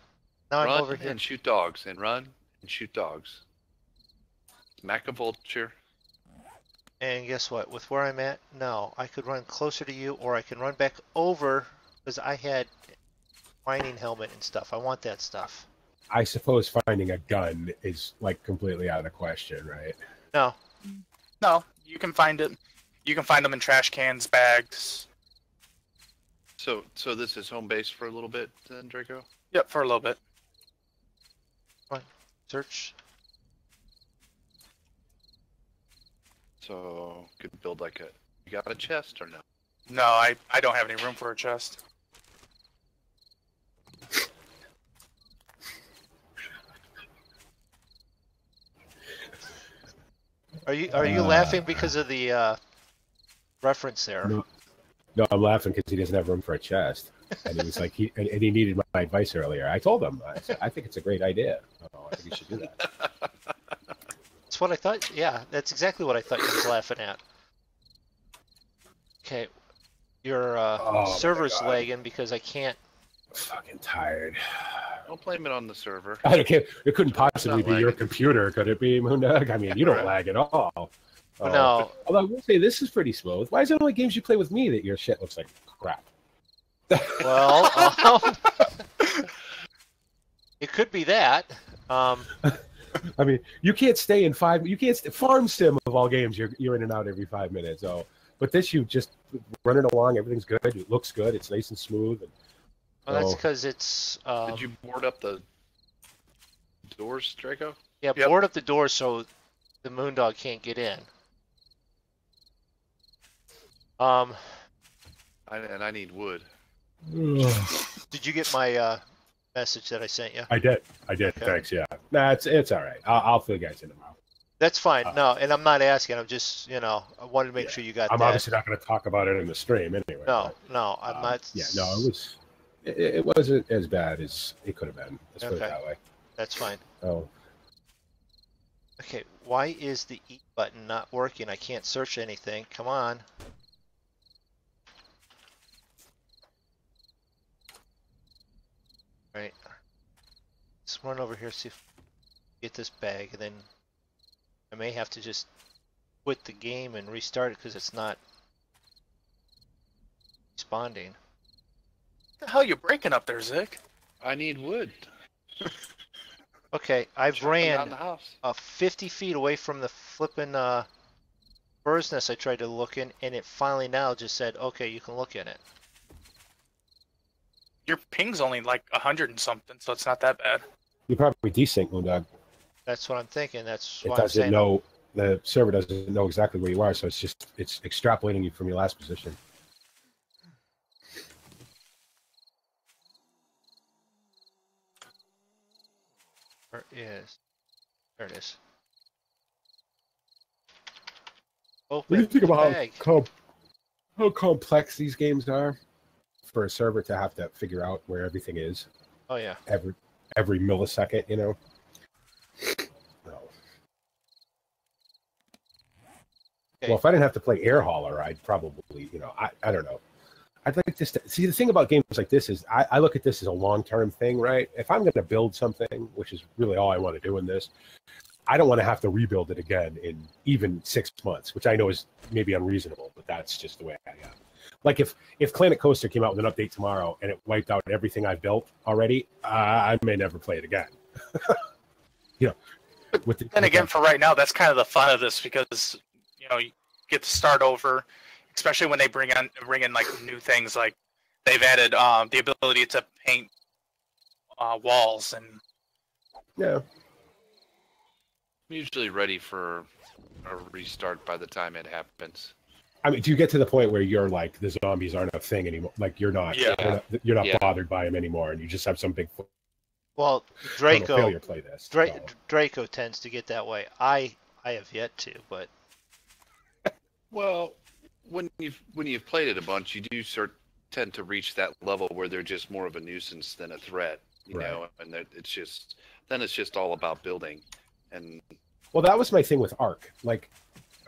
Now Run I'm over here. and shoot dogs, and run and shoot dogs. Smack a vulture. And guess what? With where I'm at, no. I could run closer to you, or I can run back over, because I had mining helmet and stuff. I want that stuff. I suppose finding a gun is like completely out of the question, right? No. You can find it. You can find them in trash cans, bags. So this is home base for a little bit, then, Draco? Yep, for a little bit. Come on, search. So could build like you got a chest or no? No, I don't have any room for a chest. Are you laughing because of the reference there? No, I'm laughing because he doesn't have room for a chest, and he was like, he needed my advice earlier. I told him, I said, I think it's a great idea. I think you should do that. That's what I thought. Yeah, that's exactly what I thought you was laughing at. Okay, your server's lagging because I can't. I'm fucking tired. Don't blame it on the server. I don't care. It couldn't possibly be your computer, could it be, MrMoonDog? I mean, you don't lag at all. No. Although I will say this is pretty smooth. Why is it only games you play with me that your shit looks like crap? Well, It could be that. I mean, you can't stay in five. You can't farm sim of all games. You're in and out every 5 minutes. So, but this you just running along. Everything's good. It looks good. It's nice and smooth. And, Well, that's because it's. Did you board up the doors, Draco? Yeah, Yep. board up the door so the Moondog can't get in. I need wood. Did you get my message that I sent you? I did. Okay. Thanks. Yeah. Nah, it's all right. I'll fill you guys in tomorrow. That's fine. No, and I'm not asking. I'm just, I wanted to make sure you got I'm that. obviously not going to talk about it in the stream anyway. No, but, no, I'm not. Yeah, no, it wasn't as bad as it could have been. Let's put it Okay. that way. That's fine. Oh, Okay, why is the E button not working? I can't search anything. Come on. Right. Let's run over here, see if we get this bag, and then I may have to just quit the game and restart it because it's not responding. What the hell are you breaking up there, Zig? I need wood. Okay, I've Chopping down ran the house. 50 feet away from the flippin' bird's nest I tried to look in, and it finally now just said, okay, you can look in it. Your ping's only like 100 and something, so it's not that bad. you probably desync, Moondog. That's what I'm thinking. That's It why I'm doesn't saying. know. The server doesn't know exactly where you are, so it's extrapolating you from your last position. Where is? There it is. What do you Open think about bag. how complex these games are for a server to have to figure out where everything is Oh yeah. every millisecond? No. Okay. Well, if I didn't have to play air hauler, I'd probably, I don't know. I'd like this to see. The thing about games like this is I look at this as a long-term thing, right? If I'm going to build something, which is really all I want to do in this, I don't want to have to rebuild it again in even 6 months, which I know is maybe unreasonable, but that's just the way I am. Like if Planet Coaster came out with an update tomorrow and it wiped out everything I've built already, I may never play it again. Then again, for right now, that's kind of the fun of this because you get to start over, especially when they bring in like new things. Like they've added the ability to paint walls and yeah. I'm usually ready for a restart by the time it happens. I mean, do you get to the point where you're like the zombies aren't a thing anymore? Like you're not Yeah. bothered by them anymore, and you just have some big Well, failure Draco. play this. Draco tends to get that way. I have yet to, but Well, when you've played it a bunch, you do tend to reach that level where they're just more of a nuisance than a threat, and that it's just all about building. And Well, that was my thing with Ark. Like,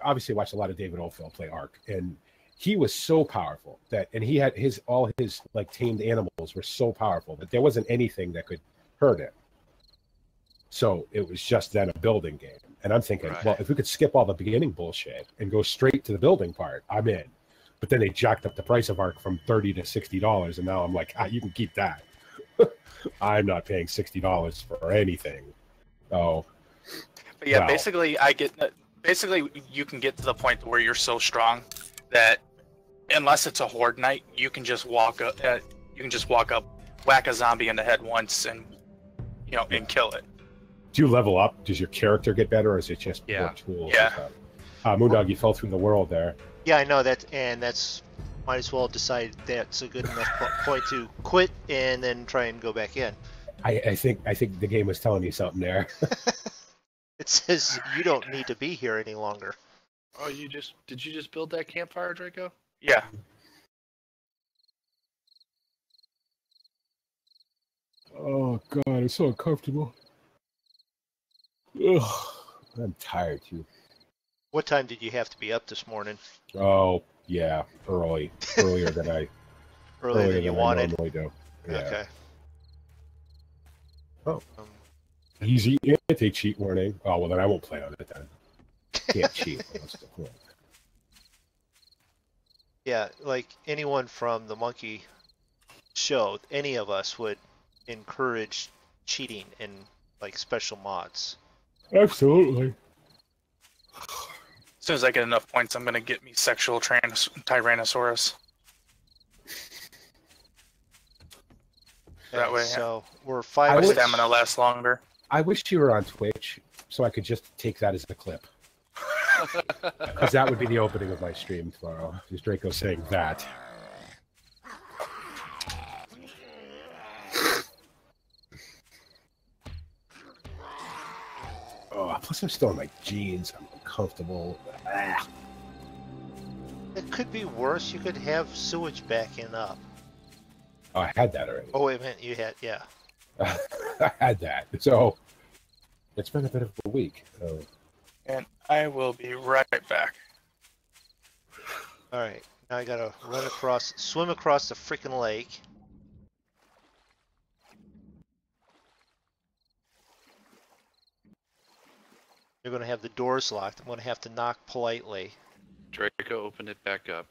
obviously, I watched a lot of David Oldfield play Ark, and he was so powerful and he had all his like tamed animals were so powerful that there wasn't anything that could hurt him. So it was just then a building game. And I'm thinking, Right. well, if we could skip all the beginning bullshit and go straight to the building part, I'm in. But then they jacked up the price of Ark from $30 to $60, and now I'm like, you can keep that. I'm not paying $60 for anything. Oh, But yeah, Wow. basically you can get to the point where you're so strong that unless it's a horde night, you can just walk up, whack a zombie in the head once, and and kill it. do you level up? Does your character get better, or is it just Yeah. more tools? Yeah. and stuff? Moondog, you fell through the world there. yeah, I know that, and that's might as well decide that's a good enough point to quit and then try and go back in. I think the game was telling me something there. It says you don't need to be here any longer. oh, did you just build that campfire, Draco? Yeah. Oh God, it's so uncomfortable. Ugh, I'm tired too. What time did you have to be up this morning? Oh yeah, earlier than I Earlier than you wanted. normally do. Yeah. Okay. Oh. Um, Easy anti-cheat warning. Oh well, then I won't play on it then. Can't cheat. What's the point? yeah, like anyone from the Monkey Show, any of us would encourage cheating in like special mods. Absolutely. As soon as I get enough points, I'm gonna get me sexual Tyrannosaurus. That Okay, way, so we're I five my would- minutes. stamina lasts longer. I wish you were on Twitch so I could just take that as a clip. Because that would be the opening of my stream tomorrow. Just Draco saying that. Oh, plus I'm still in my jeans. I'm uncomfortable. Ah. It could be worse. You could have sewage backing up. Oh, I had that already. Oh wait a minute, you had yeah. I had that. So it's been a bit of a week. And I will be right back. All right, now I gotta run across, swim across the freaking lake. You're gonna have the doors locked. I'm gonna have to knock politely. Draco, open it back up.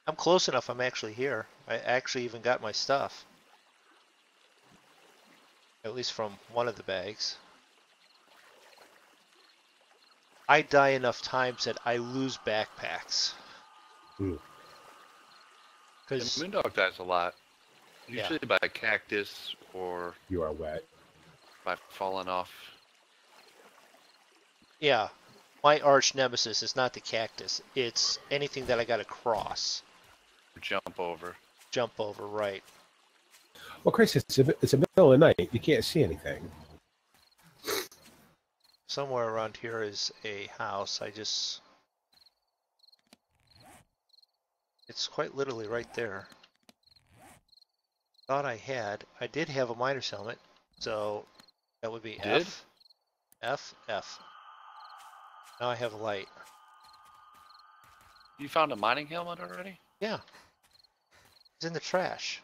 I'm close enough. I'm actually here. I actually even got my stuff. At least from one of the bags. I die enough times that I lose backpacks. Hmm. The Because MrMoonDog dies a lot. Yeah. Usually by a cactus or You are wet. by falling off. yeah, my arch nemesis is not the cactus. It's anything that I gotta cross, Or jump over. jump over. Right. Well, Chris, it's a middle of the night. You can't see anything. Somewhere around here is a house. It's quite literally right there. Thought I did have a miner's helmet, so that would be Did? F, F, F. Now I have a light. You found a mining helmet already? Yeah. It's in the trash.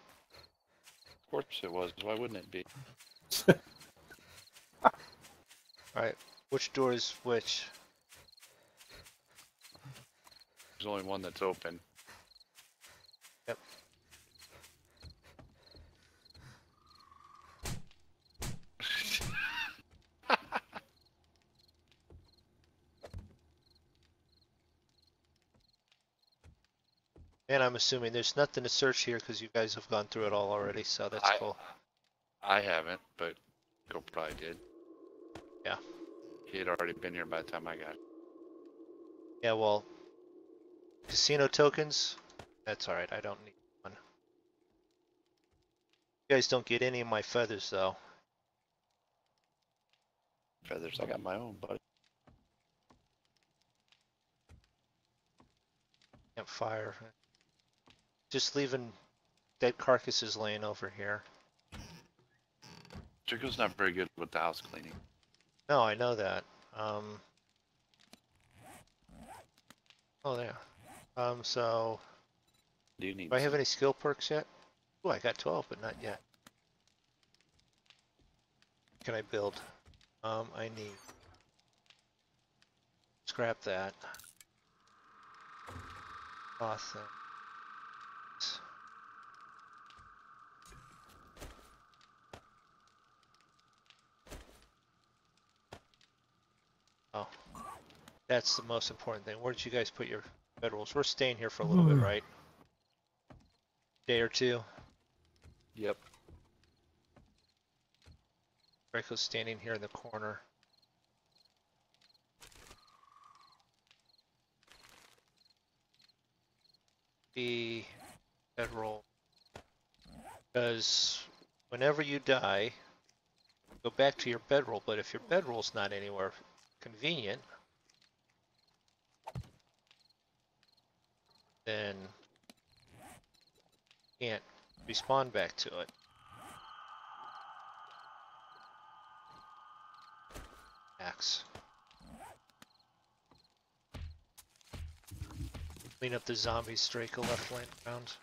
Of course it was. Why wouldn't it be? Alright, which door is which? There's only one that's open. Yep. And I'm assuming there's nothing to search here because you guys have gone through it all already, so that's cool. I haven't, but Go probably did. Yeah. He had already been here by the time I got. Yeah, well, casino tokens, that's alright, I don't need one. You guys don't get any of my feathers, though. Feathers, I got my own, buddy. Campfire. Just leaving dead carcasses laying over here. Draco's not very good with the house cleaning. No, I know that. Oh, there. So, Do you need? do I have any skill perks yet? Oh, I got 12, but not yet. Can I build? I need. Scrap that. Awesome. Oh, that's the most important thing. Where did you guys put your bedrolls? We're staying here for a little bit, right? Day or two. Yep. Draco's standing here in the corner. The bedroll. Because whenever you die, go back to your bedroll, but if your bedroll's not anywhere convenient, then you can't respawn back to it. Axe. Clean up the zombies Draco left laying around.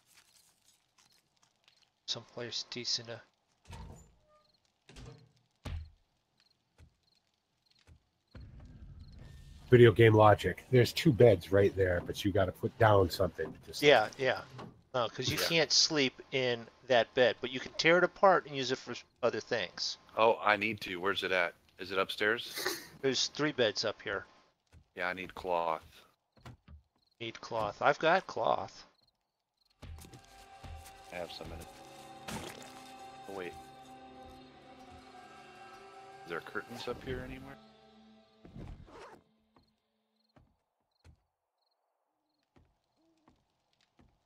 Someplace decent to... Video game logic. There's two beds right there, but you got to put down something. Just Yeah, yeah. No, because you Yeah. can't sleep in that bed, but you can tear it apart and use it for other things. Oh, I need to. Where's it at? Is it upstairs? There's 3 beds up here. Yeah, I need cloth. Need cloth. I've got cloth. I have some in it. Oh, wait. Is there curtains up here anywhere?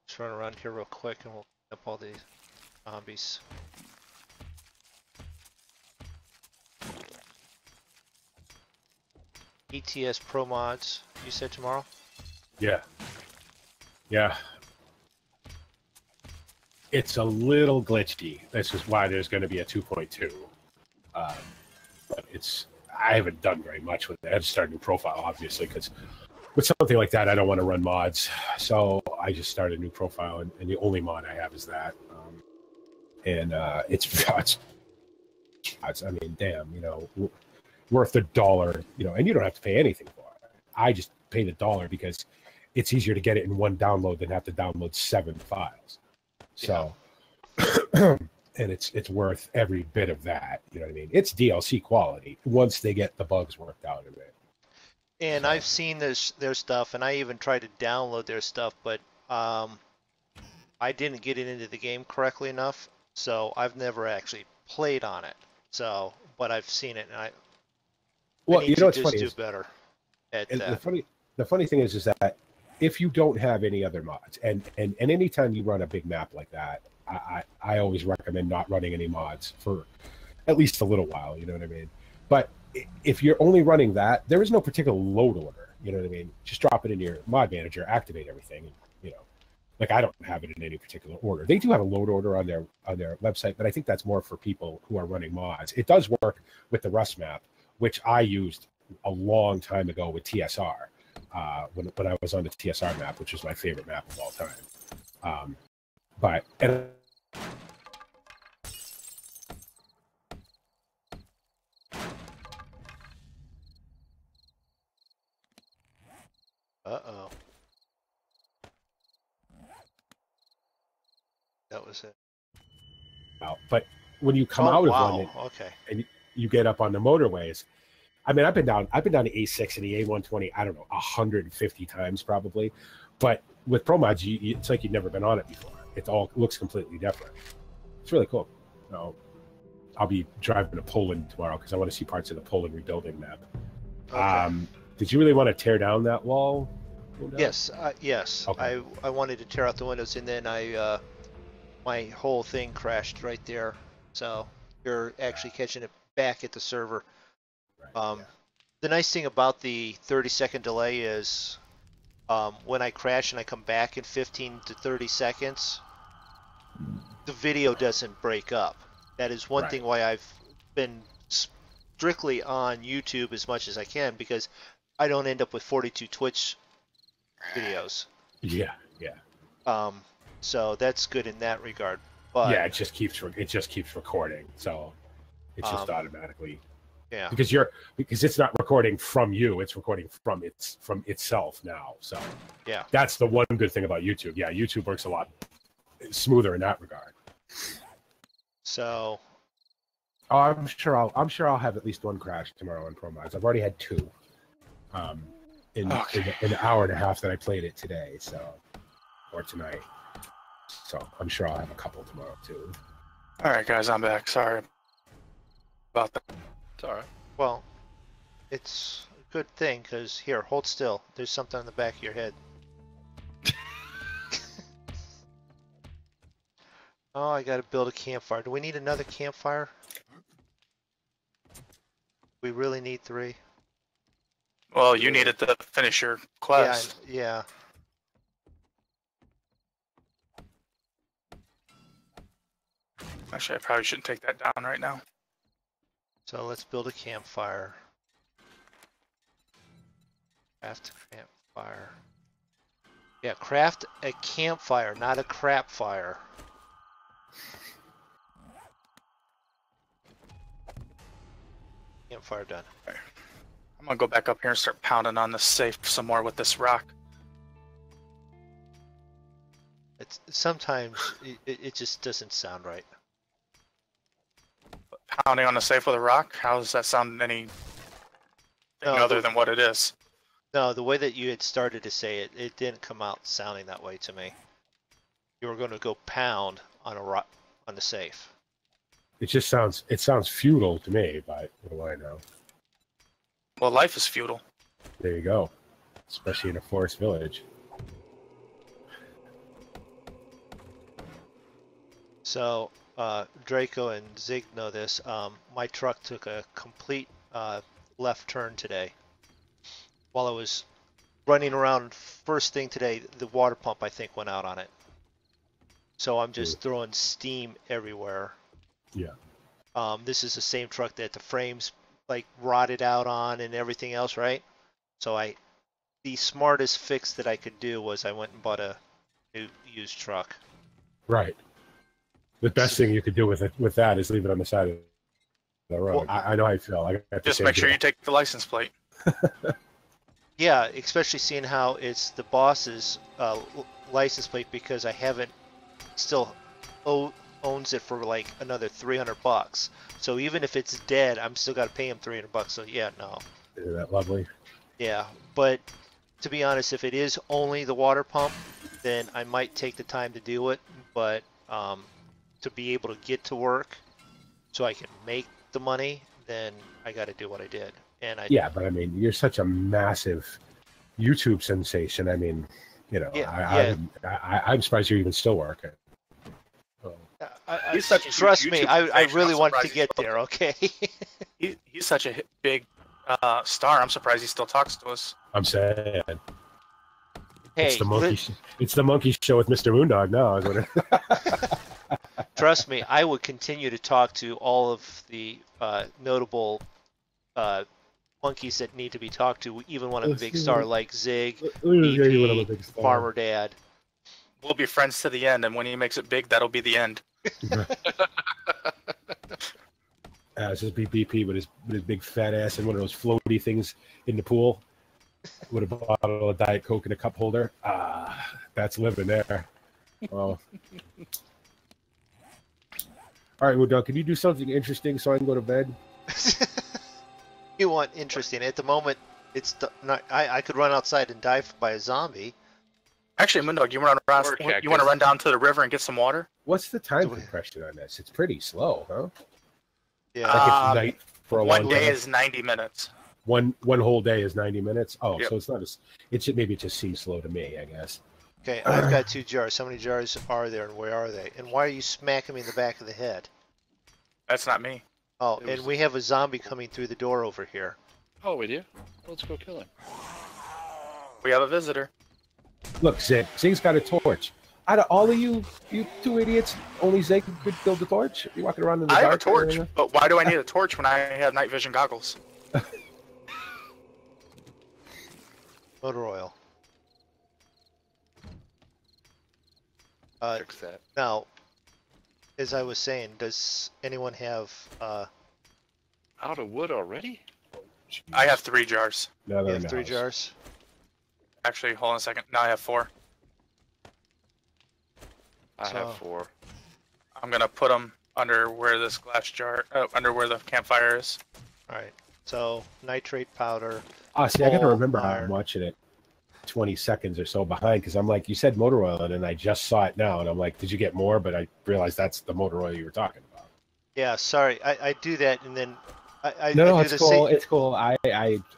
Just run around here real quick and we'll clean up all these zombies. ETS Pro Mods, you said tomorrow? Yeah. Yeah. It's a little glitchy. This is why there's going to be a 2.2. But I haven't done very much with it. I had to start a new profile, obviously, because with something like that, I don't want to run mods. So I just started a new profile, and the only mod I have is that. I mean, damn, worth $1, and you don't have to pay anything for it. I just pay the $1 because it's easier to get it in one download than have to download 7 files. So, and it's worth every bit of that. You know what I mean? It's DLC quality once they get the bugs worked out of it. And I've seen their stuff, and I even tried to download their stuff, but I didn't get it into the game correctly enough, so I've never actually played on it. So, but I've seen it, and I need to what's just funny do is, better at and that. the funny thing is that if you don't have any other mods, and anytime you run a big map like that, I always recommend not running any mods for at least a little while. You know what I mean? But if you're only running that, there is no particular load order. You know what I mean? Just drop it in your mod manager, activate everything. Like I don't have it in any particular order. They do have a load order on their website, but I think that's more for people who are running mods. It does work with the Rust map, which I used a long time ago with TSR when I was on the TSR map, which is my favorite map of all time. Uh-oh. That was it. But when you come out of one Okay. and you get up on the motorways, I mean, I've been down to A6 and the A120, I don't know, 150 times probably. But with Pro Mods, it's like you've never been on it before. It all looks completely different. It's really cool. I'll be driving to Poland tomorrow because I want to see parts of the Poland rebuilding map. Okay. Did you really want to tear down that wall? Yes. Yes. Okay. I wanted to tear out the windows, and then my whole thing crashed right there. So you're actually catching it back at the server. Right, The nice thing about the 30-second delay is when I crash and I come back in 15 to 30 seconds, the video doesn't break up. That is one thing why I've been strictly on YouTube as much as I can, because I don't end up with 42 Twitch videos. Yeah. So that's good in that regard. But yeah, it just keeps recording, so it's just automatically. Yeah. Because it's not recording from you; it's recording from itself now. So yeah, that's the one good thing about YouTube. Yeah, YouTube works a lot smoother in that regard. So. Oh, I'm sure I'll have at least one crash tomorrow on Pro Mods. I've already had 2. In the hour and a half that I played it today, or tonight. So I'm sure I'll have a couple tomorrow too. All right, guys, I'm back. Sorry about that. It's all right. Well, it's a good thing, because here, hold still. There's something on the back of your head. Oh, I gotta build a campfire. Do we need another campfire? We really need 3. Well, you needed to finish your quest. Yeah. Actually, I probably shouldn't take that down right now. So let's build a campfire. Craft a campfire. Yeah, craft a campfire, not a crap fire. Campfire done. I'm gonna go back up here and start pounding on this safe some more with this rock. It's sometimes it just doesn't sound right. Pounding on the safe with a rock. How does that sound anything No, other than what it is? No, the way that you had started to say it, it didn't come out sounding that way to me. You were going to go pound on a rock on the safe. It sounds feudal to me, but what do I know? Well, life is futile. There you go. Especially in a forest village. So, Draco and Zig know this. My truck took a complete left turn today. While I was running around first thing today, the water pump, I think, went out on it. So I'm just throwing steam everywhere. Yeah. This is the same truck that the frames like rotted out on and everything else, right? So the smartest fix that I could do was I went and bought a new used truck. Right. The best thing you could do with that is leave it on the side of the road. Well, I know how you feel. I got the Just same make sure deal. you take the license plate. Yeah, especially seeing how it's the boss's license plate because I haven't still owns it for like another $300. So even if it's dead, I'm still got to pay him $300. So yeah, no. Isn't that lovely? Yeah, but to be honest, if it is only the water pump, then I might take the time to do it. But to be able to get to work, so I can make the money, then I got to do what I did. And Yeah, but I mean, you're such a massive YouTube sensation. I mean, you know, Yeah, I'm surprised you're even still working. He's such a trust huge me, YouTube I sensation, really I'm wanted to surprised get he's there. Okay. He's such a big star. I'm surprised he still talks to us. I'm saying Hey, it's the monkey. It's the monkey show with MrMoonDog now. Is what it... Trust me, I would continue to talk to all of the notable monkeys that need to be talked to, even when I'm a big star like Zig, BP, Farmer Dad. We'll be friends to the end, and when he makes it big, that'll be the end. It's just be BP with his big fat ass and one of those floaty things in the pool with a bottle of Diet Coke and a cup holder. That's living there. Well, all right, well, Doug, can you do something interesting so I can go to bed? You want interesting? At the moment, it's not. I could run outside and die by a zombie. Actually, Moondog, you want to run down to the river and get some water? What's the time compression on this? It's pretty slow, huh? Yeah. Like it's night for a One long day time. is 90 minutes. One whole day is 90 minutes. Oh, Yep. so it's not as maybe it just seems slow to me, I guess. Okay, I've got 2 jars. How many jars are there, and where are they? And why are you smacking me in the back of the head? That's not me. Oh, and we have a zombie coming through the door over here. Oh, we do? Let's go kill him. We have a visitor. Look, Zig's got a torch. Out of all of you two idiots, only Zig could build the torch? You walking around in the I dark? have a torch, but why do I need a torch when I have night vision goggles? Motor oil. Fix that. Now, as I was saying, does anyone have? Out of wood already? I have 3 jars. No, You they're have in 3 the house. jars. Actually, hold on a second. Now I have 4. I So- have 4. I'm gonna put them under where this glass jar, under where the campfire is. All right. So nitrate powder. See, I got to Coal, remember iron. I'm watching it 20 seconds or so behind because I'm like, you said motor oil, and I just saw it now, and I'm like, did you get more? But I realized that's the motor oil you were talking about. Yeah, sorry, I do that, and then I No, do it's the cool. same. It's cool. I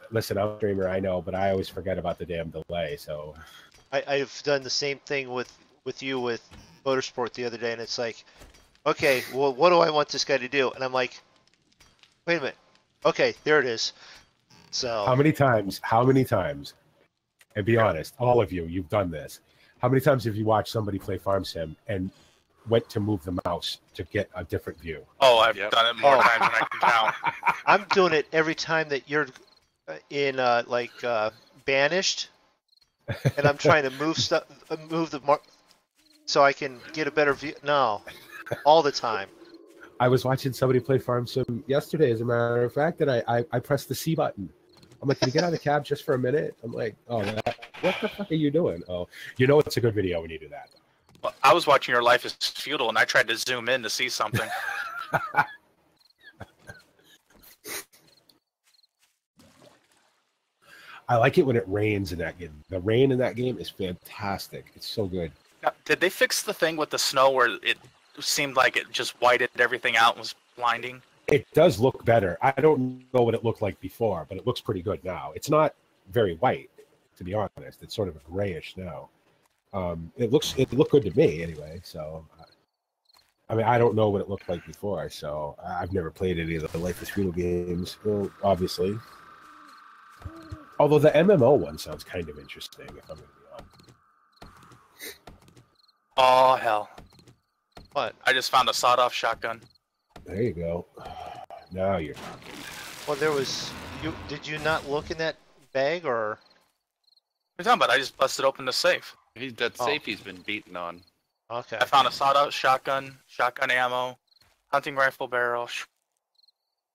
listen. I'm a streamer, I know, but I always forget about the damn delay. So I've done the same thing with you with Motorsport the other day, and it's like, okay, well, what do I want this guy to do? And I'm like, wait a minute. Okay, there it is. So how many times? And be honest, all of you've done this. How many times have you watched somebody play Farm Sim and went to move the mouse to get a different view? Oh, I've Yep. done it more times than I can count. I'm doing it every time that you're in banished, and I'm trying to move stuff, so I can get a better view. No, all the time. I was watching somebody play Farm Sim yesterday, as a matter of fact, and I pressed the C button. I'm like, can you get out of the cab just for a minute? I'm like, what the fuck are you doing? Oh, you know it's a good video when you do that. Well, I was watching Your Life is Feudal, and I tried to zoom in to see something. I like it when it rains in that game. The rain in that game is fantastic. It's so good. Now, did they fix the thing with the snow where it seemed like it just whited everything out and was blinding? It does look better. I don't know what it looked like before, but it looks pretty good now. It's not very white, to be honest. It's sort of a grayish now. It looked good to me anyway. So, I mean, I don't know what it looked like before. So I've never played any of the Life is Feudal games, well, obviously. Although the MMO one sounds kind of interesting, if I'm going to be honest. Oh, hell. What? I just found a sawed-off shotgun. There you go. Now you're talking. Well, there was. Did you not look in that bag, or? What are you talking about? I just busted open the safe. That safe he's been beaten on. Okay. I found a sawed-off shotgun, shotgun ammo, hunting rifle barrel,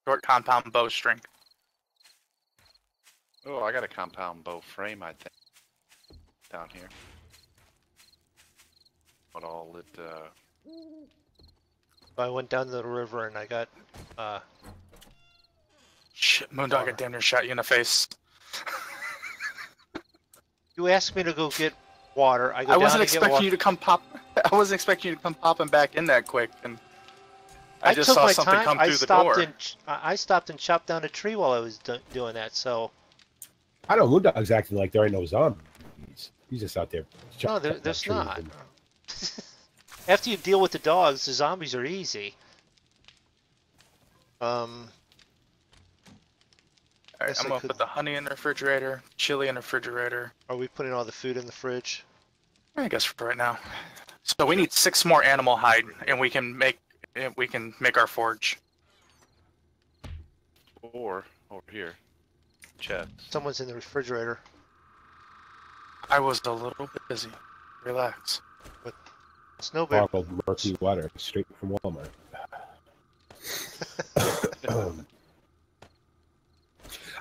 short compound bowstring. Oh, I got a compound bow frame, I think, down here. What all it, I went down to the river and I got. Shit, Moondog, I damn near shot you in the face. You asked me to go get water. I wasn't expecting you to come pop. I wasn't expecting you to come popping back in that quick, and I just saw something come through the door. I stopped and chopped down a tree while I was doing that. So. I don't know. Moondog's acting like there ain't no zombies. He's just out there. No, there's not. After you deal with the dogs, the zombies are easy. Alright, I'm gonna put the honey in the refrigerator, chili in the refrigerator. Are we putting all the food in the fridge? I guess for right now. So we need 6 more animal hide, and we can make our forge. or over here. Chest. Someone's in the refrigerator. I was a little bit busy. Relax. Snow bear. Bottled murky water straight from Walmart.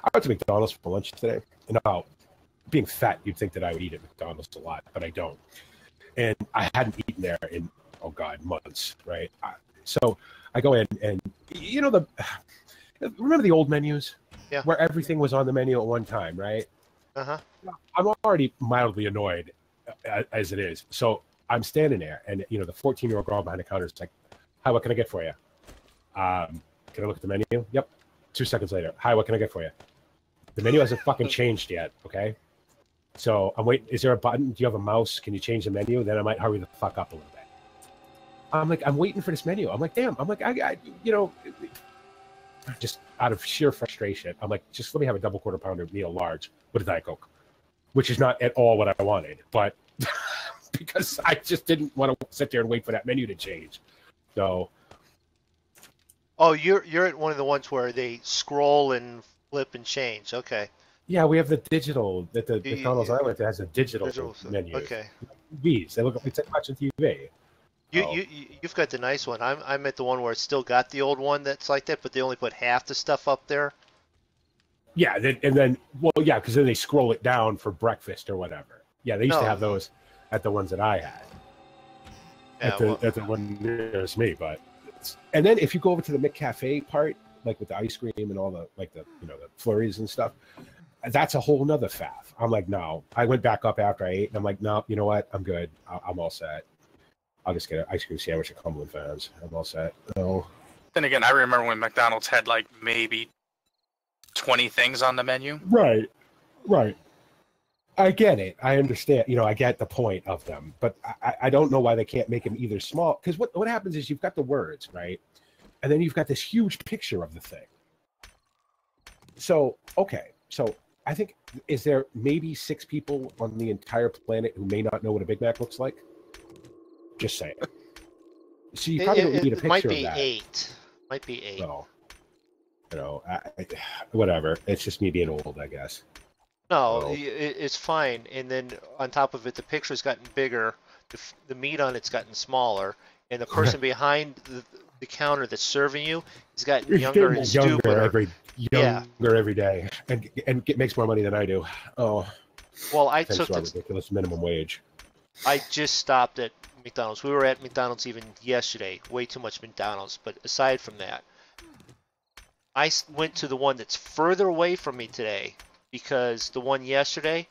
I went to McDonald's for lunch today. And now, being fat, you'd think that I would eat at McDonald's a lot, but I don't. And I hadn't eaten there in, oh God, months, right? So I go in and, you know, remember the old menus? Yeah. Where everything was on the menu at one time, right? Uh-huh. I'm already mildly annoyed as it is. So I'm standing there, and, you know, the 14-year-old girl behind the counter is like, hi, what can I get for you? Can I look at the menu? Yep. 2 seconds later, hi, what can I get for you? The menu hasn't fucking changed yet, okay? So I'm waiting. Is there a button? Do you have a mouse? Can you change the menu? Then I might hurry the fuck up a little bit. I'm like, I'm waiting for this menu. I'm like, damn. I'm like, I you know, just out of sheer frustration, I'm like, just let me have a double quarter pounder meal large with a Diet Coke, which is not at all what I wanted, but because I just didn't want to sit there and wait for that menu to change. So. Oh, you're at one of the ones where they scroll and flip and change. Okay. Yeah, we have the digital that the McDonald's I went to has a digital menu. Okay. TVs. They look like it's like watching TV. You've got the nice one. I'm at the one where it's still got the old one that's like that, but they only put half the stuff up there. Yeah, and then because then they scroll it down for breakfast or whatever. Yeah, they used to have those at the ones that I had. Yeah, at the one nearest me, but and then if you go over to the McCafe part, like with the ice cream and all the the flurries and stuff, that's a whole nother faff. I'm like, no. I went back up after I ate, and I'm like, no, you know what? I'm good. I'm all set. I'll just get an ice cream sandwich at Cumberland Farms. I'm all set. No. Then again, I remember when McDonald's had like maybe 20 things on the menu. Right. I get it. I understand. I get the point of them, but I don't know why they can't make them either small. Because what happens is you've got the words, right? And then you've got this huge picture of the thing. So, okay. So I think, is there maybe 6 people on the entire planet who may not know what a Big Mac looks like? Just saying. So you probably don't need a picture might of be that. 8. Might be 8. No. Whatever. It's just me being old, I guess. No, it's fine. And then on top of it, the picture's gotten bigger. The meat on it's gotten smaller. And the person behind the counter that's serving you has gotten younger and stupider. Every day. And it makes more money than I do. Oh. Well, I took the ridiculous minimum wage. I just stopped at McDonald's. We were at McDonald's even yesterday. Way too much McDonald's. But aside from that, I went to the one that's further away from me today because the one yesterday,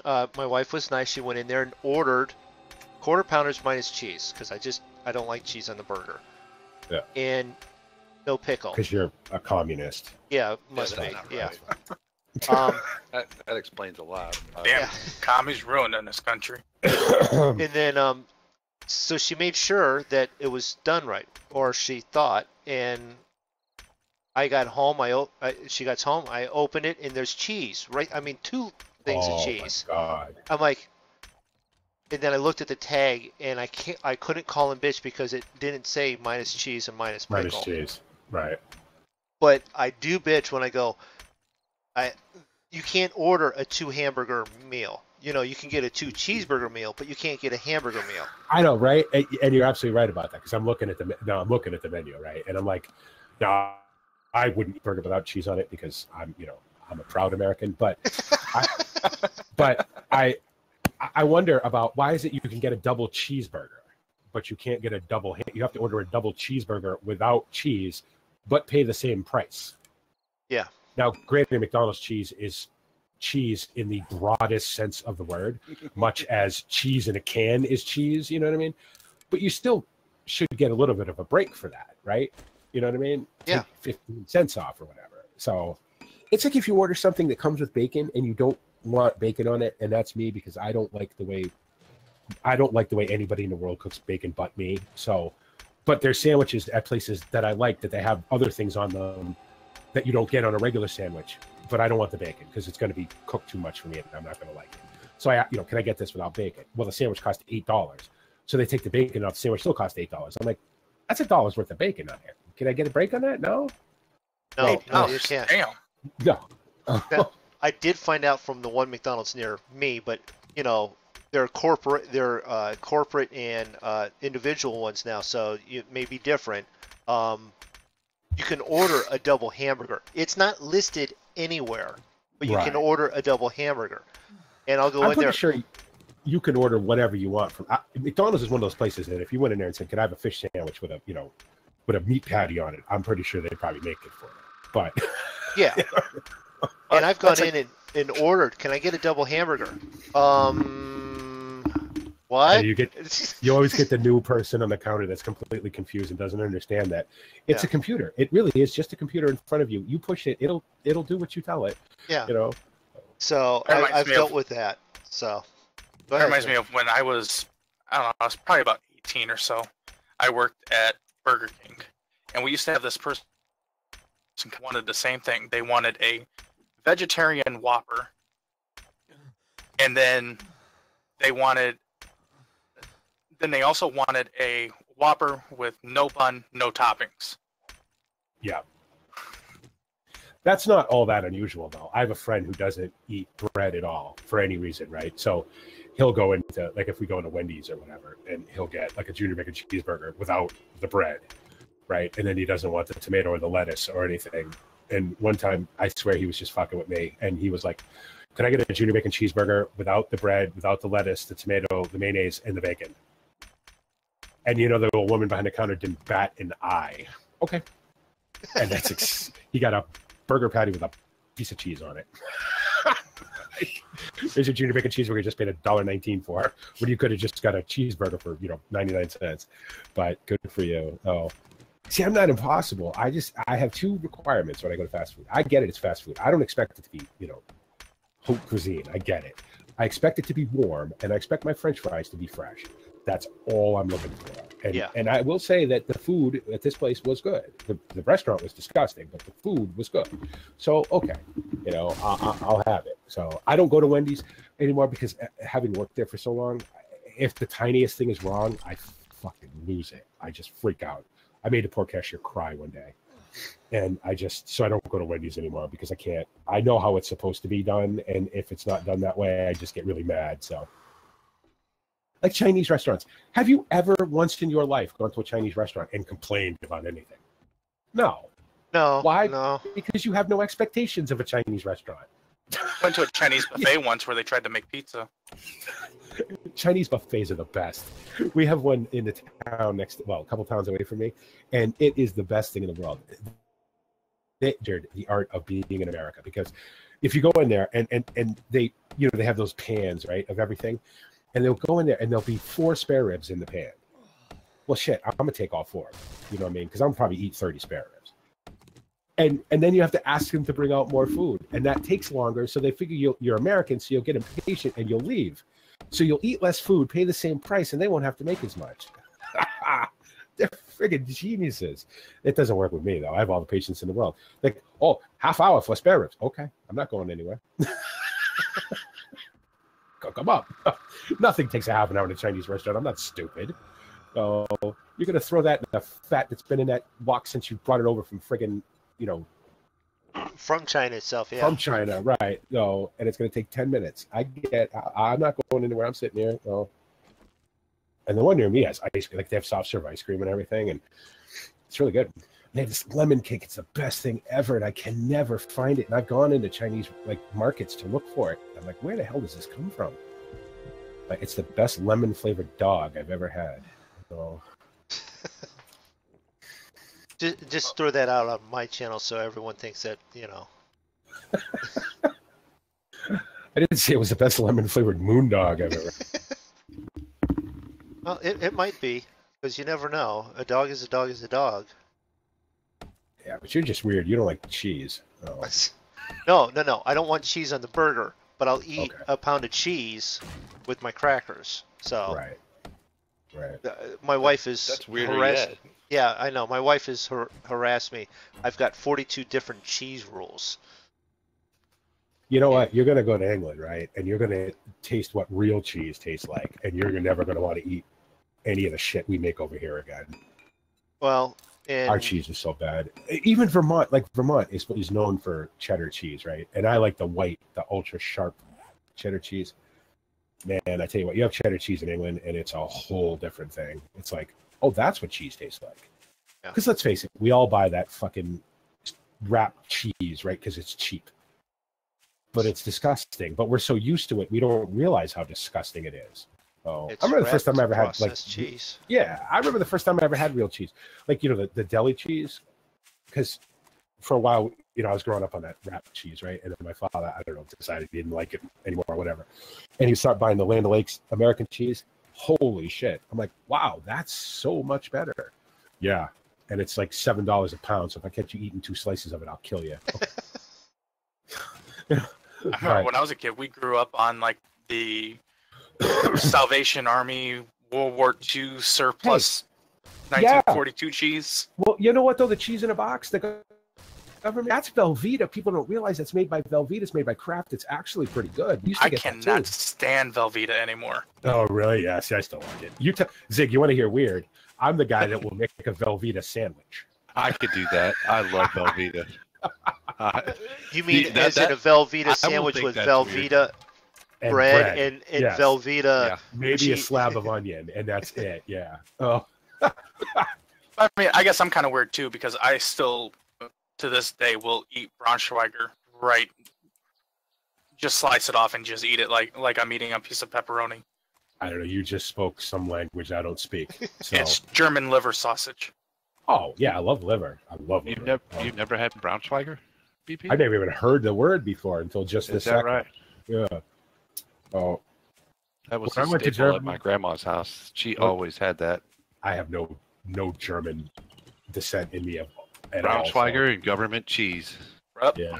my wife was nice. She went in there and ordered quarter pounders minus cheese because I don't like cheese on the burger. Yeah. And no pickle. Because you're a communist. Yeah, must that's be. not Yeah. right. That explains a lot. Damn, Yeah. commies ruined in this country. And then, so she made sure that it was done right, or she thought. And I got home. She got home. I opened it, and there's cheese. Right. I mean, 2 things of cheese. Oh my God. I'm like, and then I looked at the tag, and I couldn't call him bitch because it didn't say minus cheese and minus pickle. Minus cheese. Right. But I do bitch when I go. You can't order a 2 hamburger meal. You know, you can get a 2 cheeseburger meal, but you can't get a hamburger meal. I know, right? And you're absolutely right about that because I'm looking at the menu, right? And I'm like, no, I wouldn't eat burger without cheese on it because I'm a proud American. But I wonder about why is it you can get a double cheeseburger, but you can't get a double. You have to order a double cheeseburger without cheese, but pay the same price. Yeah. Now, granted, McDonald's cheese is cheese in the broadest sense of the word, much as cheese in a can is cheese, you know what I mean? But you still should get a little bit of a break for that, right? You know what I mean? Yeah. Take 15 cents off or whatever. So it's like if you order something that comes with bacon and you don't want bacon on it, and that's me because I don't like the way anybody in the world cooks bacon but me. So, but there's sandwiches at places that I like that they have other things on them that you don't get on a regular sandwich, but I don't want the bacon because it's going to be cooked too much for me and I'm not going to like it. So can I get this without bacon? Well, the sandwich costs $8. So they take the bacon off, the sandwich still costs $8. I'm like, that's $1 worth of bacon on here. Can I get a break on that? No, No, you can't. Damn. no. Now, I did find out from the one McDonald's near me, but they're corporate and individual ones now, so it may be different. You can order a double hamburger. It's not listed anywhere, but you can order a double hamburger. And I'll go I'm in there. pretty sure you can order whatever you want from McDonald's is one of those places that if you went in there and said, "Can I have a fish sandwich with a meat patty on it?" I'm pretty sure they'd probably make it for you. But Yeah. And I've gone in and ordered, "Can I get a double hamburger?" What? And you always get the new person on the counter that's completely confused and doesn't understand that it's a computer. It really is just a computer in front of you. You push it, it'll do what you tell it. Yeah. So That reminds I've me dealt of- with that. So That reminds me of when I was probably about 18 or so. I worked at Burger King, and we used to have this person who wanted the same thing. They wanted a vegetarian Whopper, and then they also wanted a Whopper with no bun, no toppings. Yeah. That's not all that unusual, though. I have a friend who doesn't eat bread at all for any reason, right? So he'll go into, like, if we go into Wendy's or whatever, and he'll get, like, a junior bacon cheeseburger without the bread, right? And then he doesn't want the tomato or the lettuce or anything. And one time, I swear he was just fucking with me, and he was like, "Can I get a junior bacon cheeseburger without the bread, without the lettuce, the tomato, the mayonnaise, and the bacon?" And the little woman behind the counter didn't bat an eye. Okay. And he got a burger patty with a piece of cheese on it. There's your junior bacon cheeseburger you just paid $1.19 for, when you could have just got a cheeseburger for 99 cents. But good for you. Oh, see, I'm not impossible. I have 2 requirements when I go to fast food. I get it, it's fast food. I don't expect it to be haute cuisine. I get it. I expect it to be warm, and I expect my French fries to be fresh. That's all I'm looking for. And I will say that the food at this place was good. The restaurant was disgusting, but the food was good. So, okay, I'll have it. So I don't go to Wendy's anymore because having worked there for so long, if the tiniest thing is wrong, I fucking lose it. I just freak out. I made a poor cashier cry one day. And so I don't go to Wendy's anymore because I can't. I know how it's supposed to be done. And if it's not done that way, I just get really mad. So. Like Chinese restaurants. Have you ever once in your life gone to a Chinese restaurant and complained about anything? No. No. Why? No. Because you have no expectations of a Chinese restaurant. Went to a Chinese buffet once where they tried to make pizza. Chinese buffets are the best. We have one in the town next, well, a couple towns away from me, and it is the best thing in the world. The art of being in America, because if you go in there and they, they have those pans, right, of everything, and they'll go in there and there'll be 4 spare ribs in the pan. Well, shit, I'm gonna take all 4. You know what I mean? Because I'm probably eat 30 spare ribs. And then you have to ask them to bring out more food, and that takes longer. So they figure you're American, so you'll get impatient and you'll leave. So you'll eat less food, pay the same price, and they won't have to make as much. They're friggin' geniuses. It doesn't work with me, though. I have all the patience in the world. Like, oh, half hour for spare ribs. Okay, I'm not going anywhere. Cook them up. Nothing takes a half an hour in a Chinese restaurant. I'm not stupid. Oh, you're going to throw that in the fat that's been in that wok since you brought it over from friggin', From China itself, yeah. From China, right. No, and it's going to take 10 minutes. I'm not going anywhere. I'm sitting here. No. And the one near me has ice cream. Like, they have soft serve ice cream and everything, and it's really good. They have this lemon cake. It's the best thing ever, and I can never find it. And I've gone into Chinese markets to look for it. I'm like, where the hell does this come from? Like, it's the best lemon flavored dog I've ever had. So. Just throw that out on my channel so everyone thinks that, I didn't say it was the best lemon flavored MrMoonDog I've ever. Well, it might be, because you never know. A dog is a dog is a dog. Yeah, but you're just weird. You don't like cheese. Oh. No. I don't want cheese on the burger, but I'll eat a pound of cheese with my crackers. So right. My wife is That's weirder harassed. yet. Yeah, I know. My wife has harassed me. I've got 42 different cheese rules. You know what? You're going to go to England, right? And you're going to taste what real cheese tastes like. And you're never going to want to eat any of the shit we make over here again. Well, our cheese is so bad. Even Vermont, is known for cheddar cheese, right? And I like the white, the ultra sharp cheddar cheese. Man, I tell you what, you have cheddar cheese in England, and it's a whole different thing. It's like, oh, that's what cheese tastes like. Because let's face it, we all buy that fucking wrapped cheese, right? Because it's cheap. But it's disgusting. But we're so used to it, we don't realize how disgusting it is. Oh, I remember the first time I ever had cheese. Yeah, I remember the first time I ever had real cheese, the deli cheese, because for a while, I was growing up on that wrapped cheese, right? And then my father, I don't know, decided he didn't like it anymore or whatever, and he started buying the Land O'Lakes American cheese. Holy shit! I'm like, wow, that's so much better. Yeah, and it's like $7 a pound. So if I catch you eating 2 slices of it, I'll kill you. I remember when I was a kid, we grew up on the Salvation Army World War II surplus 1942 cheese. Well, you know what though? The cheese in a box, the government, that's Velveeta. People don't realize that's made by Velveeta. It's made by Kraft. It's actually pretty good. I cannot stand Velveeta anymore. Oh, really? Yeah, see, I still like it. Zig, you want to hear weird? I'm the guy that will make a Velveeta sandwich. I could do that. I love Velveeta. You mean in a Velveeta sandwich with Velveeta bread and yes. Velveeta? Yeah. Maybe a slab of onion, and that's it. Yeah. Oh. I mean, I guess I'm kind of weird too, because I still, to this day, will eat Braunschweiger right. Just slice it off and just eat it like I'm eating a piece of pepperoni. I don't know. You just spoke some language I don't speak. So. It's German liver sausage. Oh yeah, I love liver. I love liver. You've never had Braunschweiger, BP? I never even heard the word before until just this second. Is that right? Yeah. Oh. That was a staple at my grandma's house. She always had that. I have no German descent in me at all. Braunschweiger and government cheese. Yep. Yeah.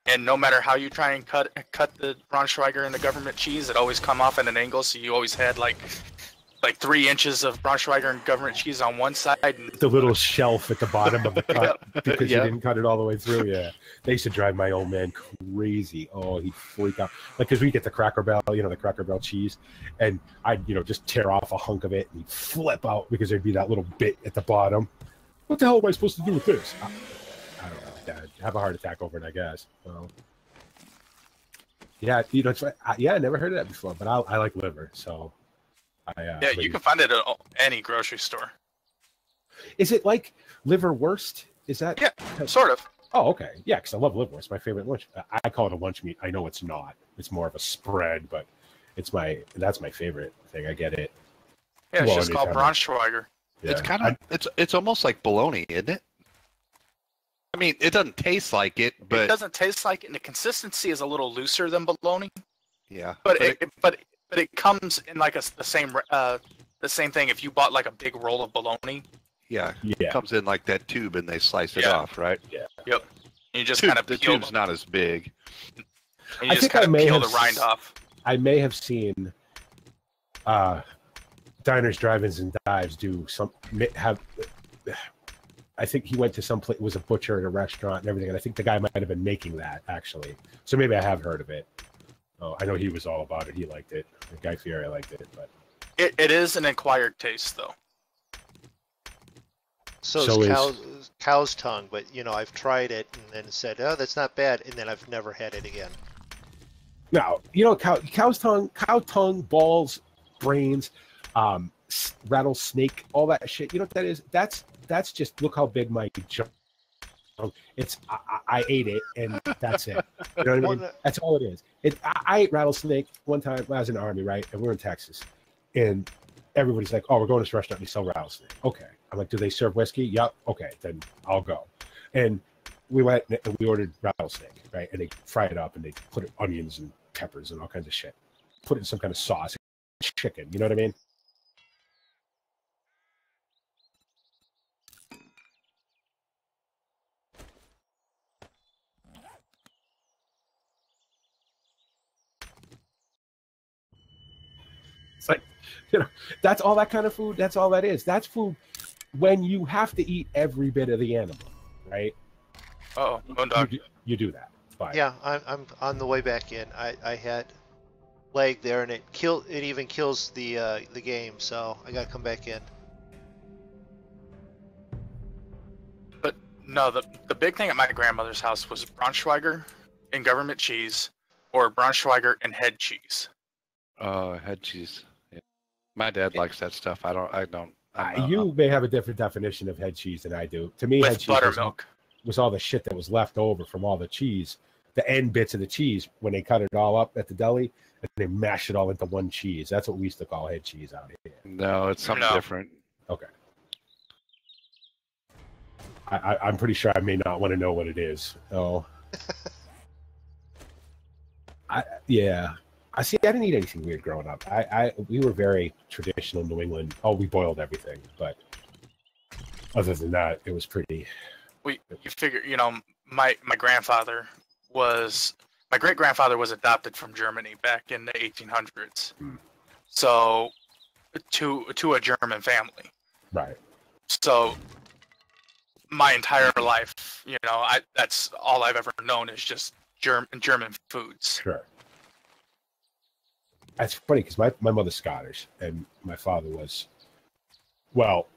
And no matter how you try and cut the Braunschweiger and the government cheese, it always come off at an angle. So you always had like 3 inches of Braunschweiger and government cheese on one side. And the little shelf at the bottom of the cut because you didn't cut it all the way through. Yeah. They used to drive my old man crazy. Oh, he'd freak out. Because we get the Cracker Barrel, the Cracker Barrel cheese. And I'd, just tear off a hunk of it and he'd flip out because there'd be that little bit at the bottom. What the hell am I supposed to do with this? I don't know. I'd have a heart attack over it, I guess. Yeah, I never heard of that before, but I like liver, so. You can find it at any grocery store. Is it like liverwurst? Is that? Yeah, sort of. Oh, okay. Yeah, because I love liverwurst. My favorite lunch. I call it a lunch meat. I know it's not. It's more of a spread, but That's my favorite thing. I get it. Yeah, it's Well, just called anytime. Braunschweiger. Yeah. It's kind of it's almost like bologna, isn't it? I mean, it doesn't taste like it, It but doesn't taste like it, and the consistency is a little looser than bologna. yeah. But it comes in like the same thing. If you bought like a big roll of bologna, Yeah, Yeah. it comes in like that tube, and they slice it Yeah. off, right? yep, you just Tube, kind of the peel, tube's not as big. and I you just think I kind of may peel have the rind off. I may have seen diners, drive-ins, and dives do some have. I think he went to some place. It was a butcher at a restaurant and everything, and I think the guy might have been making that actually. So maybe I have heard of it. Oh, I know he was all about it. He liked it. Guy Fieri liked it, but It is an acquired taste, though. So, So is cow's tongue, but I've tried it and then said, oh, that's not bad, and then I've never had it again. now cow tongue, balls, brains, rattlesnake, all that shit. You know what that is? That's just look how big my junk. It's I ate it and that's it. You know what I mean? Well, That's all it is. I ate rattlesnake one time when I was in the Army, right? And we're in Texas, and everybody's like, "Oh, we're going to this restaurant. And they sell rattlesnake." Okay, I'm like, "Do they serve whiskey?" Yep. Okay, then I'll go. And we went and we ordered rattlesnake, right? And they fry it up and they put onions and peppers and all kinds of shit. Put it in some kind of sauce, chicken. You know what I mean? It's like, that's all that kind of food. That's all that is. That's food when you have to eat every bit of the animal, right? Oh, Moondog. You do that. Fine. Yeah, I'm on the way back in. I had leg there, and it even kills the game, so I gotta come back in. But no, the big thing at my grandmother's house was Braunschweiger and government cheese, or Braunschweiger and head cheese. Head cheese. Yeah. My dad likes that stuff. I don't. You may have a different definition of head cheese than I do. To me, head With cheese buttermilk. was all the shit that was left over from all the cheese, the end bits of the cheese when they cut it all up at the deli and they mash it all into one cheese. That's what we used to call head cheese out here. No, it's something No. different. Okay. I'm pretty sure I may not want to know what it is. Oh. Yeah. I see. I didn't eat anything weird growing up. We were very traditional New England. Oh, we boiled everything, but other than that, it was pretty. You figure, my grandfather was my great grandfather was adopted from Germany back in the 1800s. So to a German family. Right. So my entire life, that's all I've ever known is just German foods. Sure. That's funny because my mother's Scottish and my father was, well,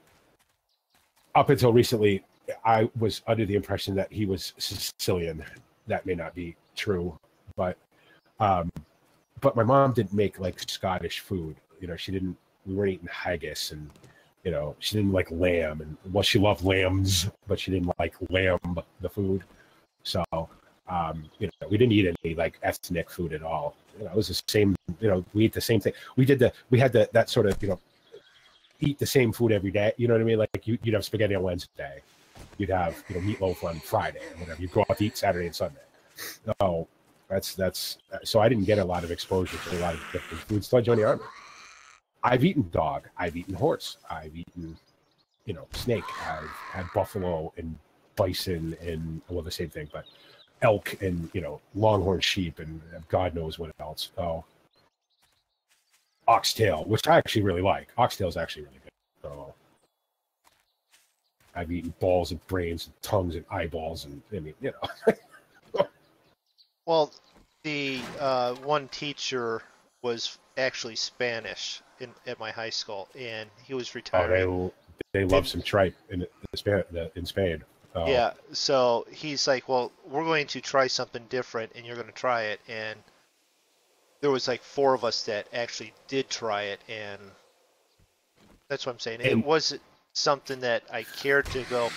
up until recently, I was under the impression that he was Sicilian. That may not be true, but my mom didn't make like Scottish food. We weren't eating haggis and, she didn't like lamb and she loved lambs, but she didn't like lamb, the food. So, we didn't eat any like ethnic food at all. It was the same, we eat the same thing. We had that sort of, eat the same food every day. You know what I mean? Like you'd have spaghetti on Wednesday. You'd have, meatloaf on Friday or whatever. You'd go out to eat Saturday and Sunday. Oh, that's so I didn't get a lot of exposure to a lot of different foods until I joined the Army. I've eaten dog. I've eaten horse. I've eaten, snake. I've had buffalo and bison and, well, the same thing, but elk and, longhorn sheep and God knows what else. Oh, oxtail, which I actually really like. Oxtail is actually really good. Oh, I've eaten balls and brains and tongues and eyeballs and Well, the one teacher was actually Spanish at my high school, and he was retiring. They love some tripe in Spain. Oh. Yeah, so he's like, well, we're going to try something different, and you're going to try it. And there was like 4 of us that actually did try it, and that's what I'm saying. It wasn't something that I cared to go,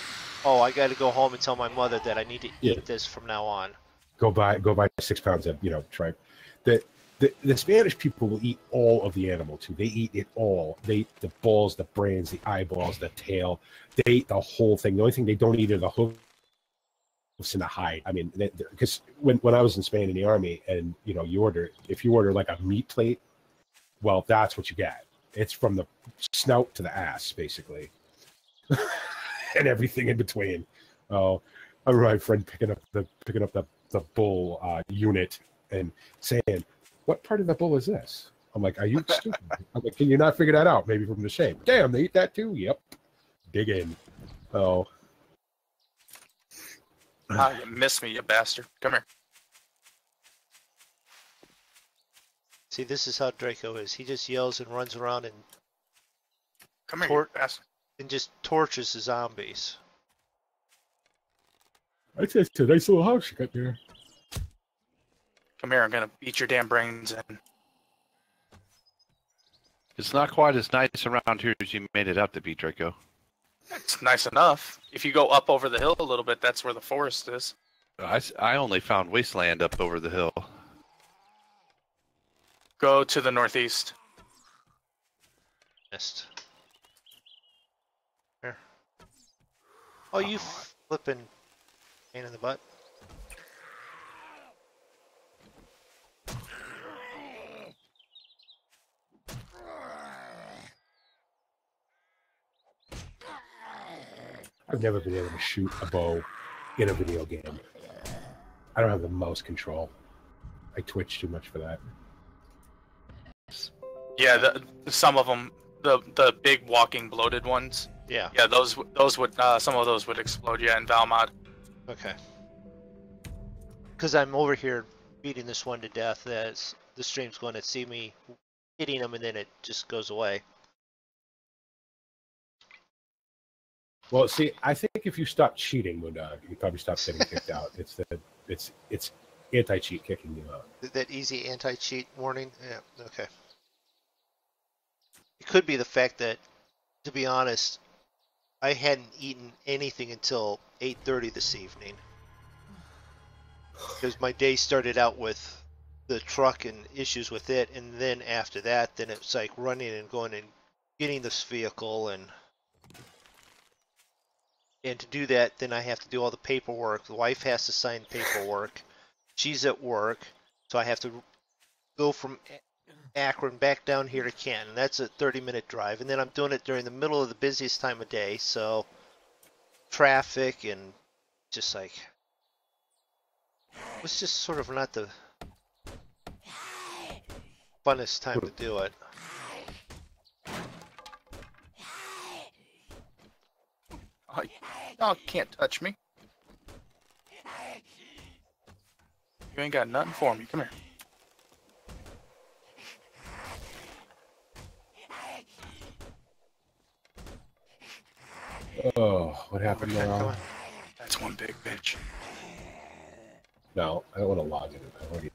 oh, I got to go home and tell my mother that I need to eat this from now on. Go buy 6 pounds of tripe. The Spanish people will eat all of the animal too. They eat it all. They eat the balls, the brains, the eyeballs, the tail. They eat the whole thing. The only thing they don't eat are the hoofs and the hide. I mean, because when I was in Spain in the army, and if you order like a meat plate, well, that's what you get. It's from the snout to the ass, basically, and everything in between. Oh, I remember my friend picking up the bull unit and saying, "What part of the bull is this?" I'm like, "Are you stupid?" I'm like, "Can you not figure that out? Maybe from the shape." Damn, they eat that too. Yep. Dig in. Oh. Ah, you missed me, you bastard. Come here. See, this is how Draco is. He just yells and runs around and Come here, you bastard. just tortures the zombies. That's a nice little house you got there. Come here, I'm gonna beat your damn brains in. It's not quite as nice around here as you made it out to be, Draco. It's nice enough. If you go up over the hill a little bit, that's where the forest is. I only found wasteland up over the hill. Go to the northeast. Missed. Here. Oh, you flipping pain in the butt. I've never been able to shoot a bow in a video game. I don't have the mouse control. I twitch too much for that. Yeah, some of them, the big walking bloated ones. Yeah. Yeah, those would some of those would explode. Yeah, in Valmod. Okay. Because I'm over here beating this one to death. As the stream's going to see me hitting him, and then it just goes away. Well, see, I think if you stop cheating, MoonDog, you probably stop getting kicked out. It's anti-cheat kicking you out. That easy anti-cheat warning. Yeah. Okay. It could be the fact that, to be honest, I hadn't eaten anything until 8:30 this evening. Because my day started out with the truck and issues with it, and then after that, then it's like running and going and getting this vehicle, and to do that, then I have to do all the paperwork. The wife has to sign paperwork. She's at work, so I have to go from Akron back down here to Canton. That's a 30-minute drive, and then I'm doing it during the middle of the busiest time of day, so traffic and just like it was just sort of not the funnest time to do it. Oh, dog can't touch me. You ain't got nothing for me. Come here. Oh, what happened now? That's one big bitch. No, I don't want to log in. I already...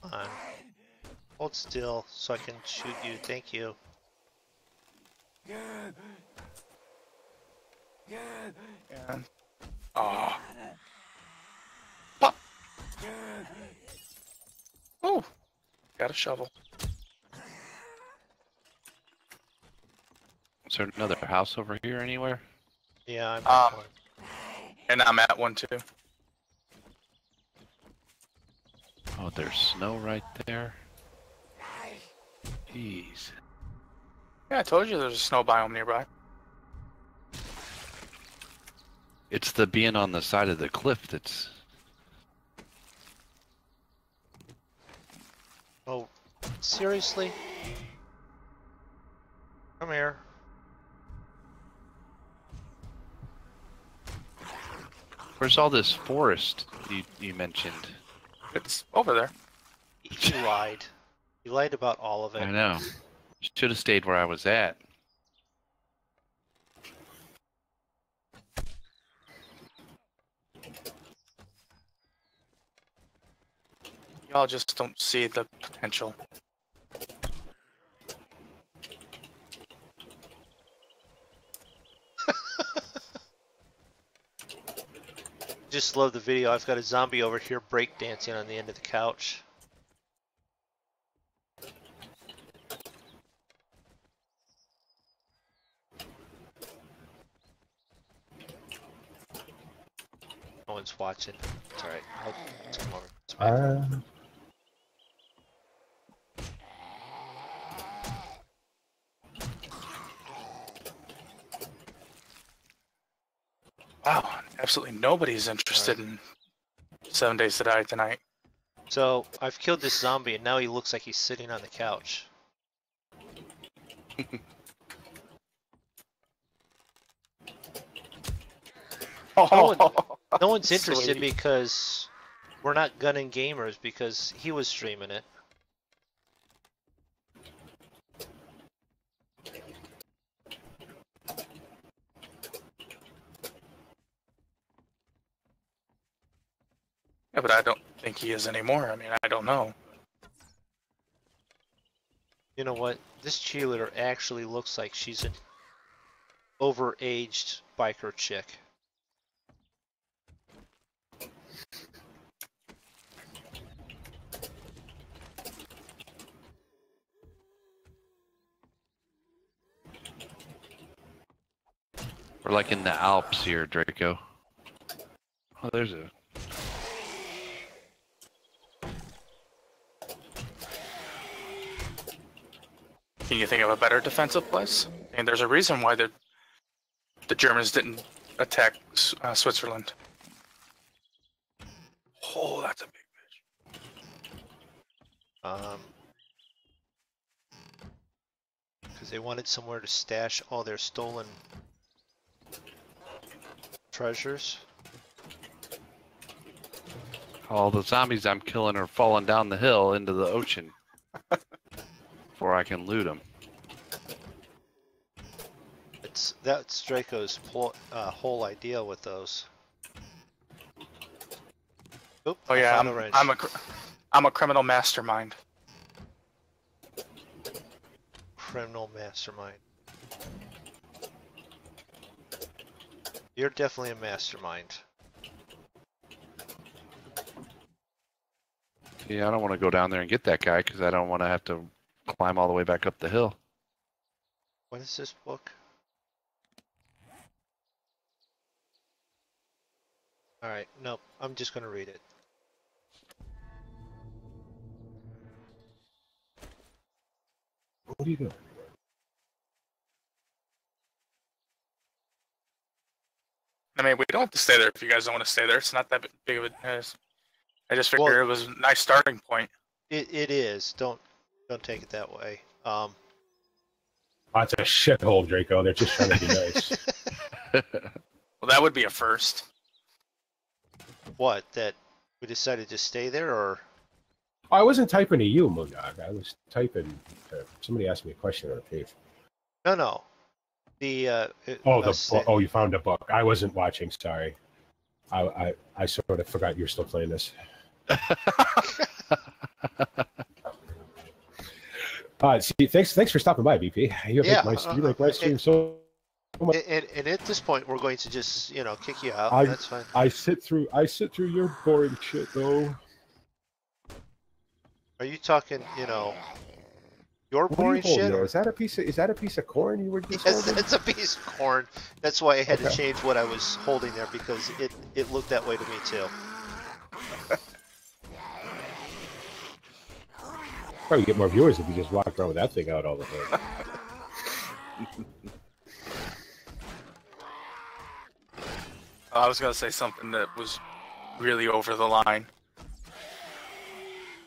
Come on. Hold still so I can shoot you. Thank you. And oh, pop. Oh, got a shovel. Is there another house over here anywhere? Yeah, I'm at one. And I'm at one too. Oh, there's snow right there. Jeez. Yeah, I told you there's a snow biome nearby. It's the being on the side of the cliff that's... Oh, seriously? Come here. Where's all this forest you mentioned? It's over there. You lied. You lied about all of it. I know. Should have stayed where I was at. Y'all just don't see the potential. Just love the video. I've got a zombie over here breakdancing on the end of the couch. No one's watching. It's alright. Let's come over. It's back. Wow, absolutely nobody's interested in 7 Days to Die tonight. So I've killed this zombie, and now he looks like he's sitting on the couch. No one's interested Sweet. because we're not gunning gamers because he was streaming it. Yeah, but I don't think he is anymore. I mean, I don't know. You know what? This cheerleader actually looks like she's an overaged biker chick. We're like in the Alps here, Draco. Oh, there's a. Can you think of a better defensive place? I mean, there's a reason why the Germans didn't attack Switzerland. Oh, that's a big fish. Because they wanted somewhere to stash all their stolen treasures. All the zombies I'm killing are falling down the hill into the ocean before I can loot them. That's Draco's whole idea with those. Oop, Oh I yeah, found a wrench. I'm a criminal mastermind. Criminal mastermind. You're definitely a mastermind. Yeah, I don't want to go down there and get that guy because I don't want to have to climb all the way back up the hill. What is this book? Alright, nope, I'm just gonna read it. What are you doing? I mean, we don't have to stay there if you guys don't want to stay there. It's not that big of a. I just figured Well, it was a nice starting point. It is. Don't take it that way. Oh, it's a shithole, Draco. They're just trying to be nice. Well, that would be a first. What? That we decided to stay there, or? I wasn't typing to you, MrMoonDog. I was typing to somebody asked me a question on a page. No. The you found a book. I wasn't watching. Sorry. I sort of forgot you're still playing this. Thanks for stopping by, BP. You make my stream so much. And at this point, we're going to just kick you out. That's fine. I sit through your boring shit though. Are you talking your What are boring you holding shit? there? Is that a piece of corn you were just Yes, holding? it's a piece of corn. That's why I had to change what I was holding there because it looked that way to me too. Probably get more viewers if you just walked around with that thing out all the time. I was gonna say something that was really over the line.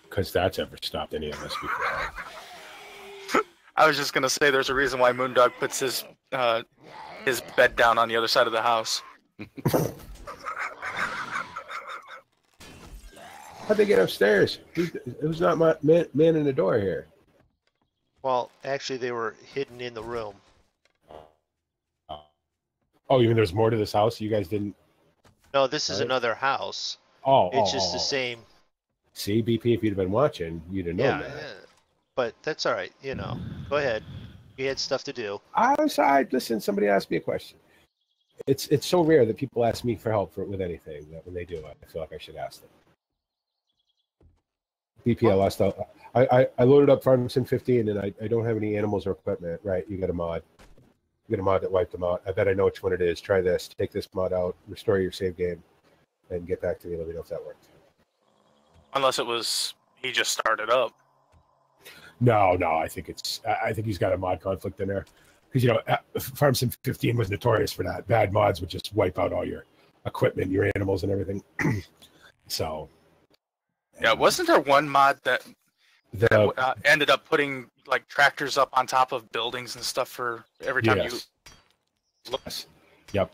Because that's ever stopped any of us before. I was just gonna say there's a reason why MrMoonDog puts his bed down on the other side of the house. How'd they get upstairs? Who's not my man in the door here? Well, actually, they were hidden in the room. Oh, you mean there's more to this house? You guys didn't. No, this is Right. another house. Oh, It's just the same. See, BP, if you'd have been watching, you'd have known that. But that's all right. Go ahead. You had stuff to do. Listen, somebody asked me a question. it's so rare that people ask me for help with anything that when they do, I feel like I should ask them. BP, I lost out. I loaded up Farm Sim 15 and I don't have any animals or equipment. Right, you got a mod. You got a mod that wiped them out. I bet I know which one it is. Try this. Take this mod out. Restore your save game, and get back to me. Let me know if that worked. Unless it was he just started up. No. I think he's got a mod conflict in there because Farm Sim 15 was notorious for that. Bad mods would just wipe out all your equipment, your animals, and everything. So. Yeah, wasn't there one mod that ended up putting like tractors up on top of buildings and stuff for every time you look? Yes. Yep.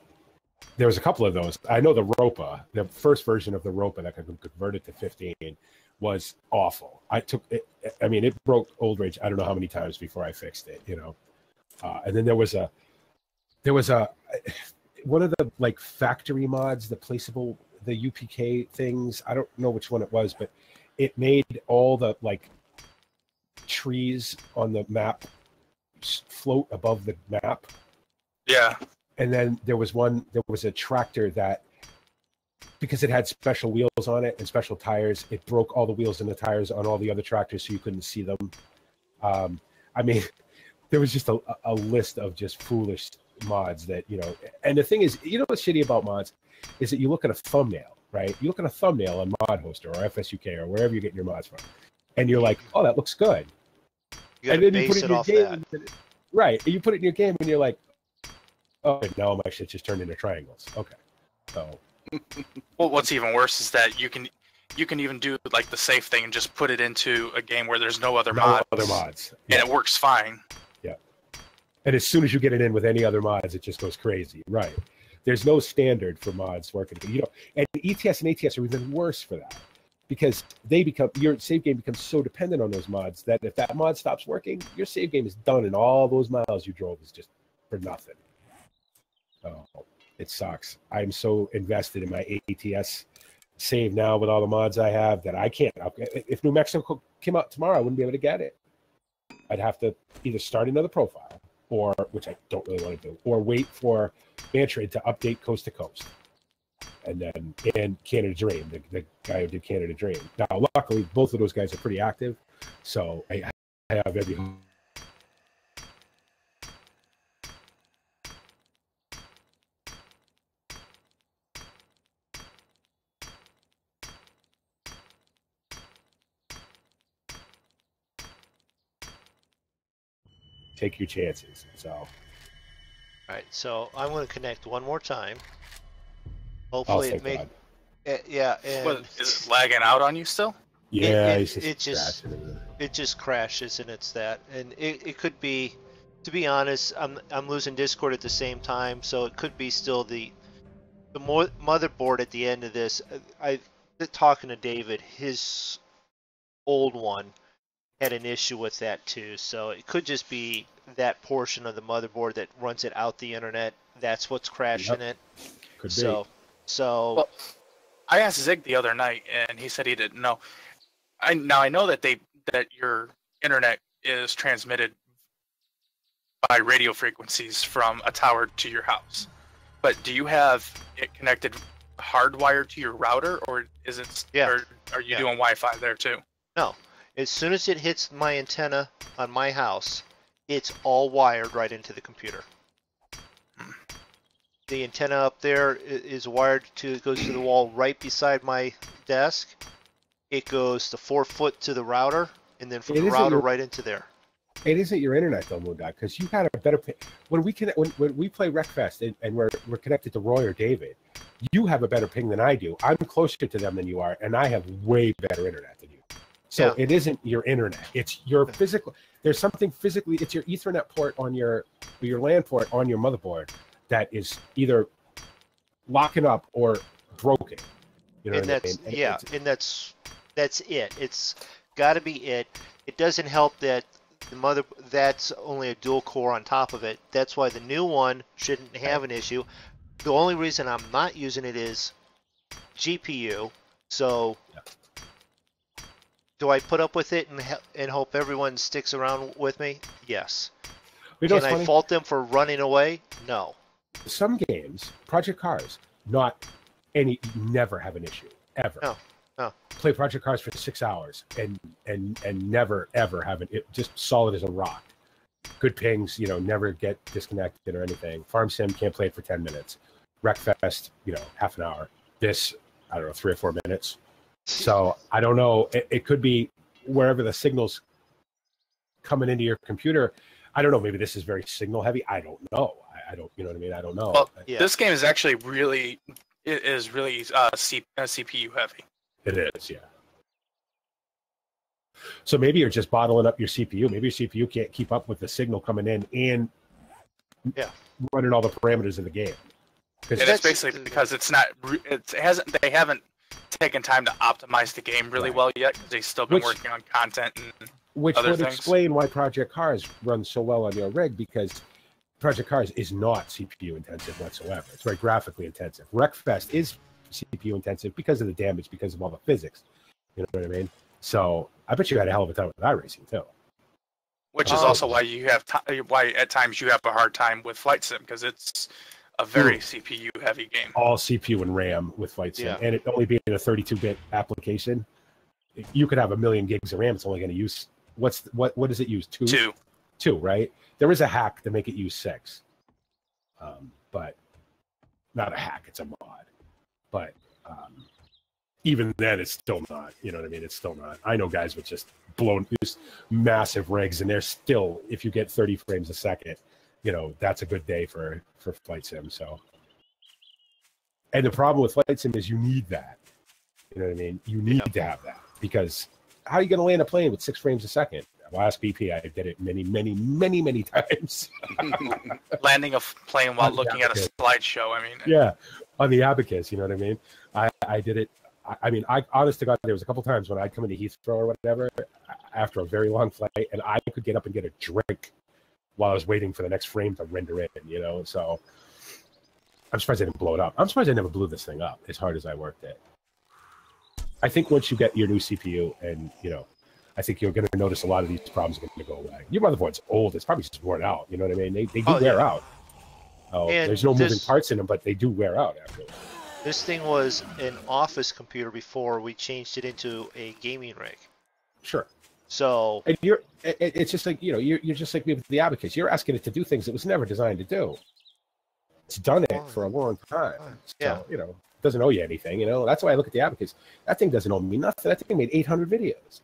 There was a couple of those. I know the Ropa, the first version of the Ropa that could convert it to 15 was awful. It broke Old Rage I don't know how many times before I fixed it, and then there was one of the like factory mods, the UPK things. I don't know which one it was, but it made all the like trees on the map float above the map. Yeah. And then there was a tractor that, because it had special wheels on it and special tires, it broke all the wheels and the tires on all the other tractors so you couldn't see them. There was just a list of just foolish mods that, and the thing is, what's shitty about mods is that you look at a thumbnail, right? You look at a thumbnail on Mod Hoster or FSUK or wherever you're getting your mods from, and you're like, oh, that looks good. You gotta base it off that. Right. And you put it in your game and you're like, oh, now my shit just turned into triangles. Okay. So. Well, what's even worse is that you can even do like the safe thing and just put it into a game where there's no other mods. Yeah. And it works fine. Yeah. And as soon as you get it in with any other mods, it just goes crazy. Right. There's no standard for mods working. And ETS and ATS are even worse for that because your save game becomes so dependent on those mods that if that mod stops working, your save game is done and all those miles you drove is just for nothing. Oh, it sucks. I'm so invested in my ATS save now with all the mods I have that I can't upgrade. If New Mexico came out tomorrow, I wouldn't be able to get it. I'd have to either start another profile, or which I don't really want to do, or wait for Bantrade to update Coast to Coast. And Canada Dream, the guy who did Canada Dream. Now, luckily, both of those guys are pretty active, so I have every. Take your chances. So. All right, so I'm going to connect one more time. Hopefully it makes. Yeah. And what, is it lagging out on you still? Yeah, it just crashes, and it's that. And it could be, to be honest, I'm losing Discord at the same time, so it could be still the motherboard at the end of this. Talking to David, his old one had an issue with that too, so it could just be that portion of the motherboard that runs it out the internet. That's what's crashing it. Could be. Well, I asked Zig the other night, and he said he didn't know. I know that your internet is transmitted by radio frequencies from a tower to your house, but do you have it connected hardwired to your router, or is it? Yeah. Or are you doing Wi-Fi there too? No. As soon as it hits my antenna on my house, it's all wired right into the computer. The antenna up there is wired it goes to the wall right beside my desk. It goes the 4 foot to the router, and then from the router right into there. It isn't your internet though, MrMoonDog, because you got a better when we connect when we play Wreckfest and we're connected to Roy or David. You have a better ping than I do. I'm closer to them than you are, and I have way better internet than you. So It isn't your internet. It's your physical. There's something physically. It's your Ethernet port on your LAN port on your motherboard that is either locking up or broken. You know and what that's I mean? and that's it. It's got to be it. It doesn't help that that's only a dual core on top of it. That's why the new one shouldn't have an issue. The only reason I'm not using it is GPU. So do I put up with it and hope everyone sticks around with me? Yes. Can I fault them for running away? No. some games, Project Cars, never have an issue ever. No. Play Project Cars for 6 hours and never ever have it just solid as a rock. Good pings, never get disconnected or anything. Farm Sim can't play it for 10 minutes. Wreckfest, half an hour. This, I don't know, 3 or 4 minutes. So I don't know. It could be wherever the signal's coming into your computer. I don't know. Maybe this is very signal heavy. I don't know. I don't. You know what I mean? I don't know. Well, this game is actually really CPU heavy. It is, yeah. So maybe you're just bottling up your CPU. Maybe your CPU can't keep up with the signal coming in and running all the parameters of the game. And it's basically because they haven't taken time to optimize the game really well yet because they've still been working on content and which other would things. Explain why Project Cars runs so well on your rig, because Project Cars is not CPU intensive whatsoever. It's very graphically intensive. Wreckfest is CPU intensive because of the damage, because of all the physics. You know what I mean? So I bet you had a hell of a time with iRacing too. Which is also why you have why at times you have a hard time with Flight Sim, because it's a very CPU heavy game. All CPU and RAM with Flight Sim, and it only being a 32-bit application, you could have 1 million gigs of RAM. It's only going to use what does it use? Two, right? There is a hack to make it use 6, but not a hack. It's a mod, but even then, it's still not. You know what I mean? It's still not. I know guys with just massive rigs, and they're still, if you get 30 frames a second, that's a good day for Flight Sim. So, and the problem with Flight Sim is you need that. You know what I mean? You need to have that, because how are you going to land a plane with 6 frames a second? Well, ask BP. I did it many, many, many, many times. Landing a plane while looking at a slideshow. I mean, yeah, on the Abacus. You know what I mean? I did it. I mean, honest to God, there was a couple times when I'd come into Heathrow or whatever after a very long flight, and I could get up and get a drink while I was waiting for the next frame to render in. So I'm surprised I didn't blow it up. I'm surprised I never blew this thing up as hard as I worked it. I think once you get your new CPU, and I think you're going to notice a lot of these problems are going to go away. Your motherboard's old; it's probably just worn out. You know what I mean? They do wear out. There's no moving parts in them, but they do wear out after. This thing was an office computer before we changed it into a gaming rig. Sure. So and it's just like you're just like me with the Abacus. You're asking it to do things it was never designed to do. It's done it for a long time. So, it doesn't owe you anything. That's why I look at the Abacus. That thing doesn't owe me nothing. That thing made 800 videos.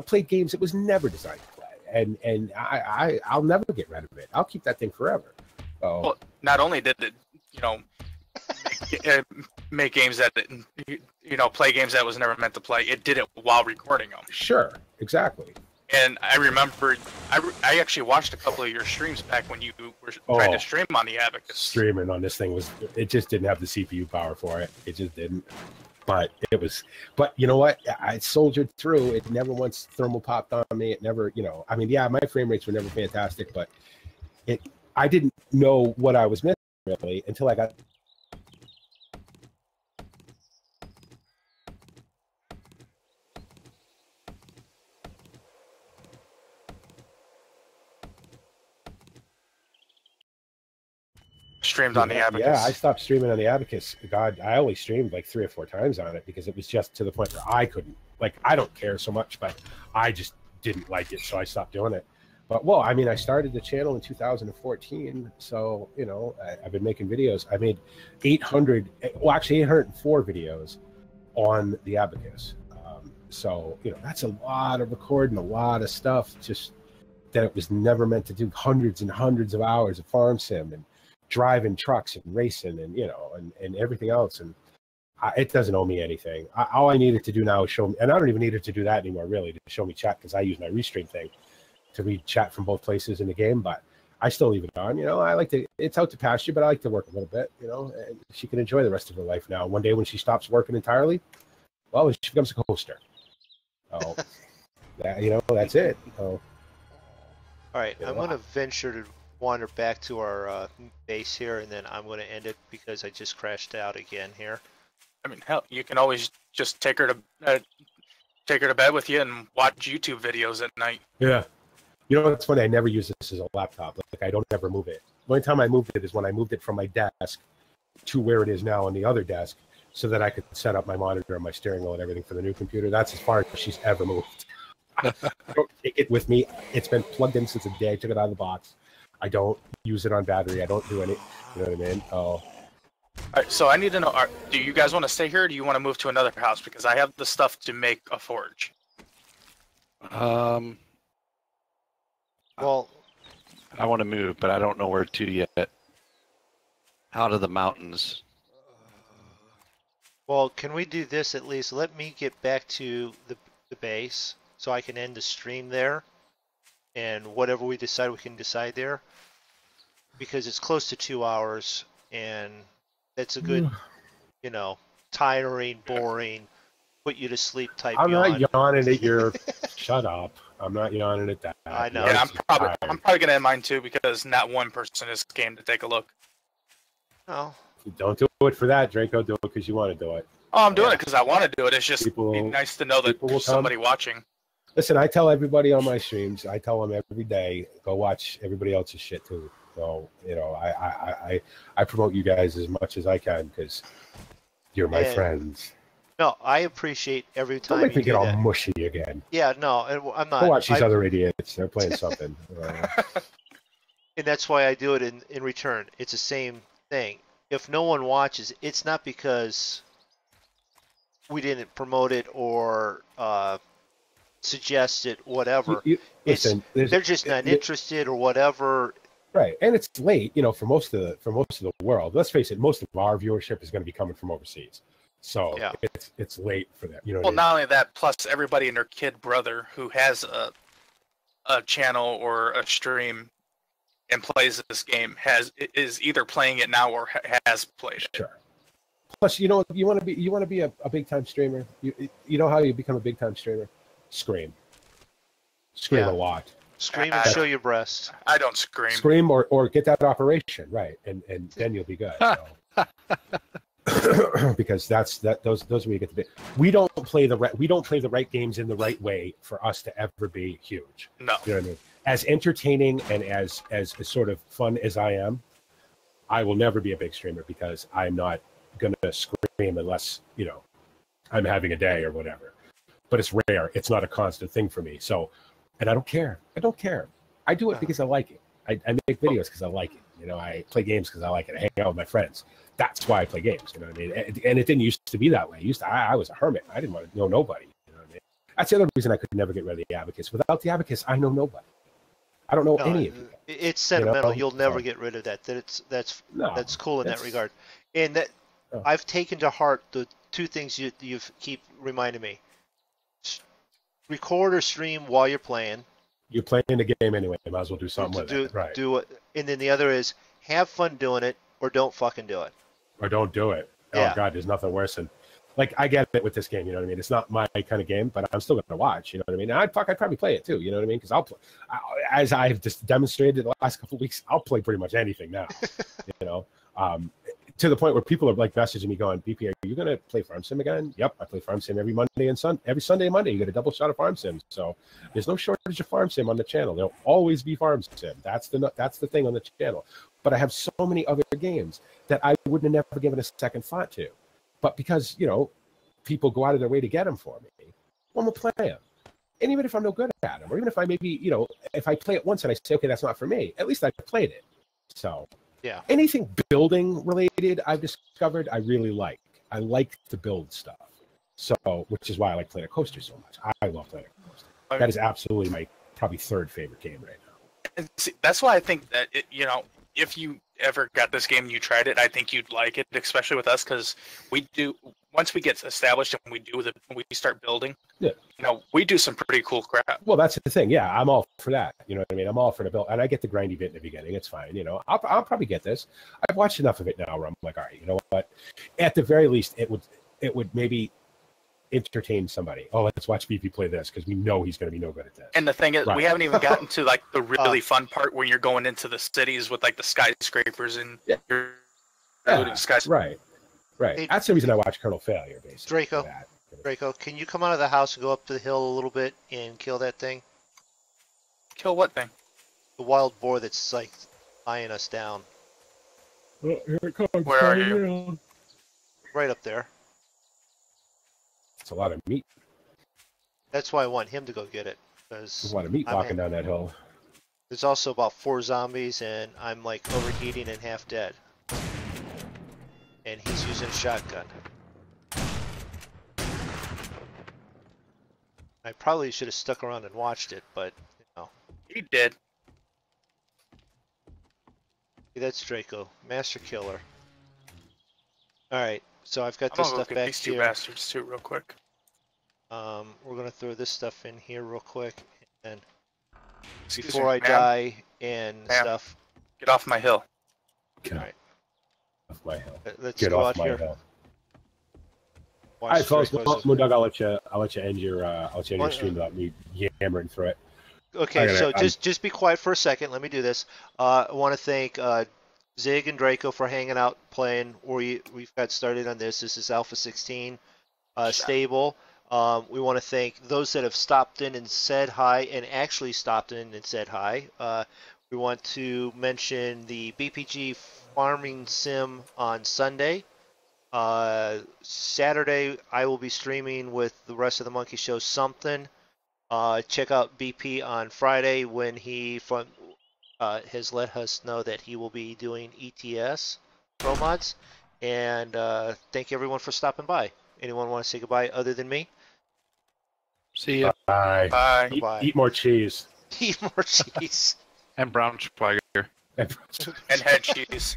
Played games it was never designed to play, and I'll never get rid of it. I'll keep that thing forever. Well, not only did it, make games that play games that was never meant to play, it did it while recording them. Sure, exactly. And I remember I actually watched a couple of your streams back when you were trying to stream on the Abacus. Streaming on this thing it just didn't have the CPU power for it. It just didn't. But you know what? I soldiered through. It never once thermal popped on me. It never, I mean, yeah, my frame rates were never fantastic, but I didn't know what I was missing really until I got. Streamed on the Abacus. Yeah, I stopped streaming on the Abacus. God, I only streamed like 3 or 4 times on it because it was just to the point where I couldn't. I don't care so much, but I just didn't like it, so I stopped doing it. But I mean, I started the channel in 2014, so I've been making videos. I made 804 videos on the Abacus. So that's a lot of recording, a lot of stuff. Just that it was never meant to do. Hundreds and hundreds of hours of farm sim and driving trucks and racing and and everything else, and it doesn't owe me anything. All I needed to do now is show me, and I don't even need it to do that anymore really, to show me chat, because I use my restream thing to read chat from both places in the game. But I still leave it on. I like to, it's out to pasture, but I like to work a little bit, and she can enjoy the rest of her life now. One day when she stops working entirely, well, she becomes a coaster. Oh, that's it. All right, I'm going to venture to wander back to our base here, and then I'm going to end it because I just crashed out again here. I mean, hell, you can always just take her to bed with you and watch YouTube videos at night. Yeah. It's funny. I never use this as a laptop. I don't ever move it. The only time I moved it is when I moved it from my desk to where it is now on the other desk, so that I could set up my monitor and my steering wheel and everything for the new computer. That's as far as she's ever moved. I don't take it with me. It's been plugged in since the day I took it out of the box. I don't use it on battery. I don't do any. You know what I mean? Oh. All right, so I need to know: do you guys want to stay here, or do you want to move to another house? Because I have the stuff to make a forge. Well, I want to move, but I don't know where to yet. Out of the mountains. Well, can we do this at least? Let me get back to the base so I can end the stream there, and whatever we decide, we can decide there, because it's close to 2 hours, and that's a good, tiring, boring, put you to sleep type I'm yawn. not yawning at your. Shut up! I'm not yawning at that. I know. Yeah, I'm probably gonna end mine too, because not one person has came to take a look. Oh. Don't do it for that, Draco. Do it because you want to do it. Oh, I'm doing it because I want to do it. It's just People- nice to know that people will there's somebody watching. Listen, I tell everybody on my streams. I tell them every day, go watch everybody else's shit too. So I promote you guys as much as I can because you're my And- friends. No, I appreciate every Don't time make me you do get all that. mushy again. Yeah, no, I'm not. Go watch these I- other idiots. They're playing something. And that's why I do it in return. It's the same thing. If no one watches, it's not because we didn't promote it or suggest it, whatever. Listen, They're just not interested or whatever. right, and it's late, for most of the world. Let's face it, most of our viewership is going to be coming from overseas, so Yeah. it's late for them. You know. Well, not only that, plus everybody and their kid brother who has a channel or a stream and plays this game is either playing it now or has played it. Sure. Plus, you want to be a big time streamer. You know how you become a big time streamer? Scream Yeah. a lot. Scream and show your breast. I don't scream. Scream or get that operation right, and then you'll be good. So. Because those are where you get to be. We don't play the right games in the right way for us to ever be huge. No. You know what I mean? As entertaining and as sort of fun as I am, I will never be a big streamer because I'm not gonna scream unless I'm having a day or whatever. But it's rare. It's not a constant thing for me. So, and I don't care. I do it because I like it. I make videos because I like it. I play games because I like it. I hang out with my friends. That's why I play games. You know what I mean? And it didn't used to be that way. I was a hermit. I didn't want to know nobody. You know what I mean? That's the other reason I could never get rid of the abacus. Without the abacus, I know nobody. I don't know any of you. It's sentimental. You'll never So- get rid of that. No, That's cool in that it's- regard. And that Oh. I've taken to heart the two things you keep reminding me. Record or stream while you're playing. You're playing the game anyway. You might as well do something with it. Right. Do it. And then the other is have fun doing it or don't fucking do it. Or don't do it. Yeah. Oh God, there's nothing worse than I get it with this game, you know what I mean? It's not my kind of game, but I'm still gonna watch, you know what I mean? And I'd probably play it too, you know what I mean? Because I'll play, as I've just demonstrated the last couple of weeks, I'll play pretty much anything now. To the point where people are messaging me going, BP, are you gonna play Farm Sim again? Yep, I play Farm Sim every Monday and every Sunday and Monday. You get a double shot of Farm Sim. So there's no shortage of Farm Sim on the channel. There'll always be Farm Sim. That's the thing on the channel. But I have so many other games that I wouldn't have never given a second thought to. But because, people go out of their way to get them for me, I'm going to play them. And even if I'm no good at them, or even if I maybe, if I play it once and I say, okay, that's not for me, at least I played it. So Yeah. anything building related, I've discovered I really like. I like to build stuff. So, which is why I like Planet Coaster so much. I love Planet Coaster. That is absolutely my probably third favorite game right now. And see, that's why I think that if you ever got this game and you tried it, I think you'd like it, especially with us, because we do. Once we get established and we start building, we do some pretty cool crap. Well, that's the thing. Yeah, I'm all for that. You know what I mean? I'm all for the build, and I get the grindy bit in the beginning. It's fine. I'll probably get this. I've watched enough of it now where I'm like, all right, you know what? At the very least, it would maybe entertain somebody. Oh, let's watch BP play this because we know he's going to be no good at this. And the thing is, Right. we haven't even gotten to the really fun part when you're going into the cities with the skyscrapers and you're building skyscrapers. Right. Hey, That's the reason I watch Colonel Failure, basically. Draco. Draco, can you come out of the house and go up the hill a little bit and kill that thing? Kill what thing? The wild boar that's eyeing us down. Oh, here it comes. Where are coming you? in. Right up there. It's a lot of meat. That's why I want him to go get it. There's Because a lot of meat walking down that hill. there's also about 4 zombies, and I'm like overheating and half dead. And he's using a shotgun. I probably should have stuck around and watched it, but you know. He did. That's Drako, master killer. Alright, so I've got I'm this gonna go stuff get back these two here. bastards too, real quick. We're gonna throw this stuff in here real quick, and Excuse before me, I ma'am. die and Ma'am. stuff. Get off my hill. Get Alright, off my hill. let's Get go off out my here. hill. Watch All right, folks. Draco's- Well, Moondog, I'll let you end your What, stream without me yammering through it. Okay, I so gotta- just be quiet for a second. Let me do this. I want to thank Zig and Drako for hanging out, playing. We've got started on this. This is Alpha 16 stable. We want to thank those that have stopped in and said hi, and actually stopped in and said hi. We want to mention the BPG Farming Sim on Sunday. Saturday, I will be streaming with the rest of the Monkey Show something. Check out BP on Friday when he has let us know that he will be doing ETS Pro Mods. And thank everyone for stopping by. Anyone want to say goodbye other than me? See ya. Bye. Bye. Goodbye. Eat more cheese. Eat more cheese. And brown swagger. And head cheese.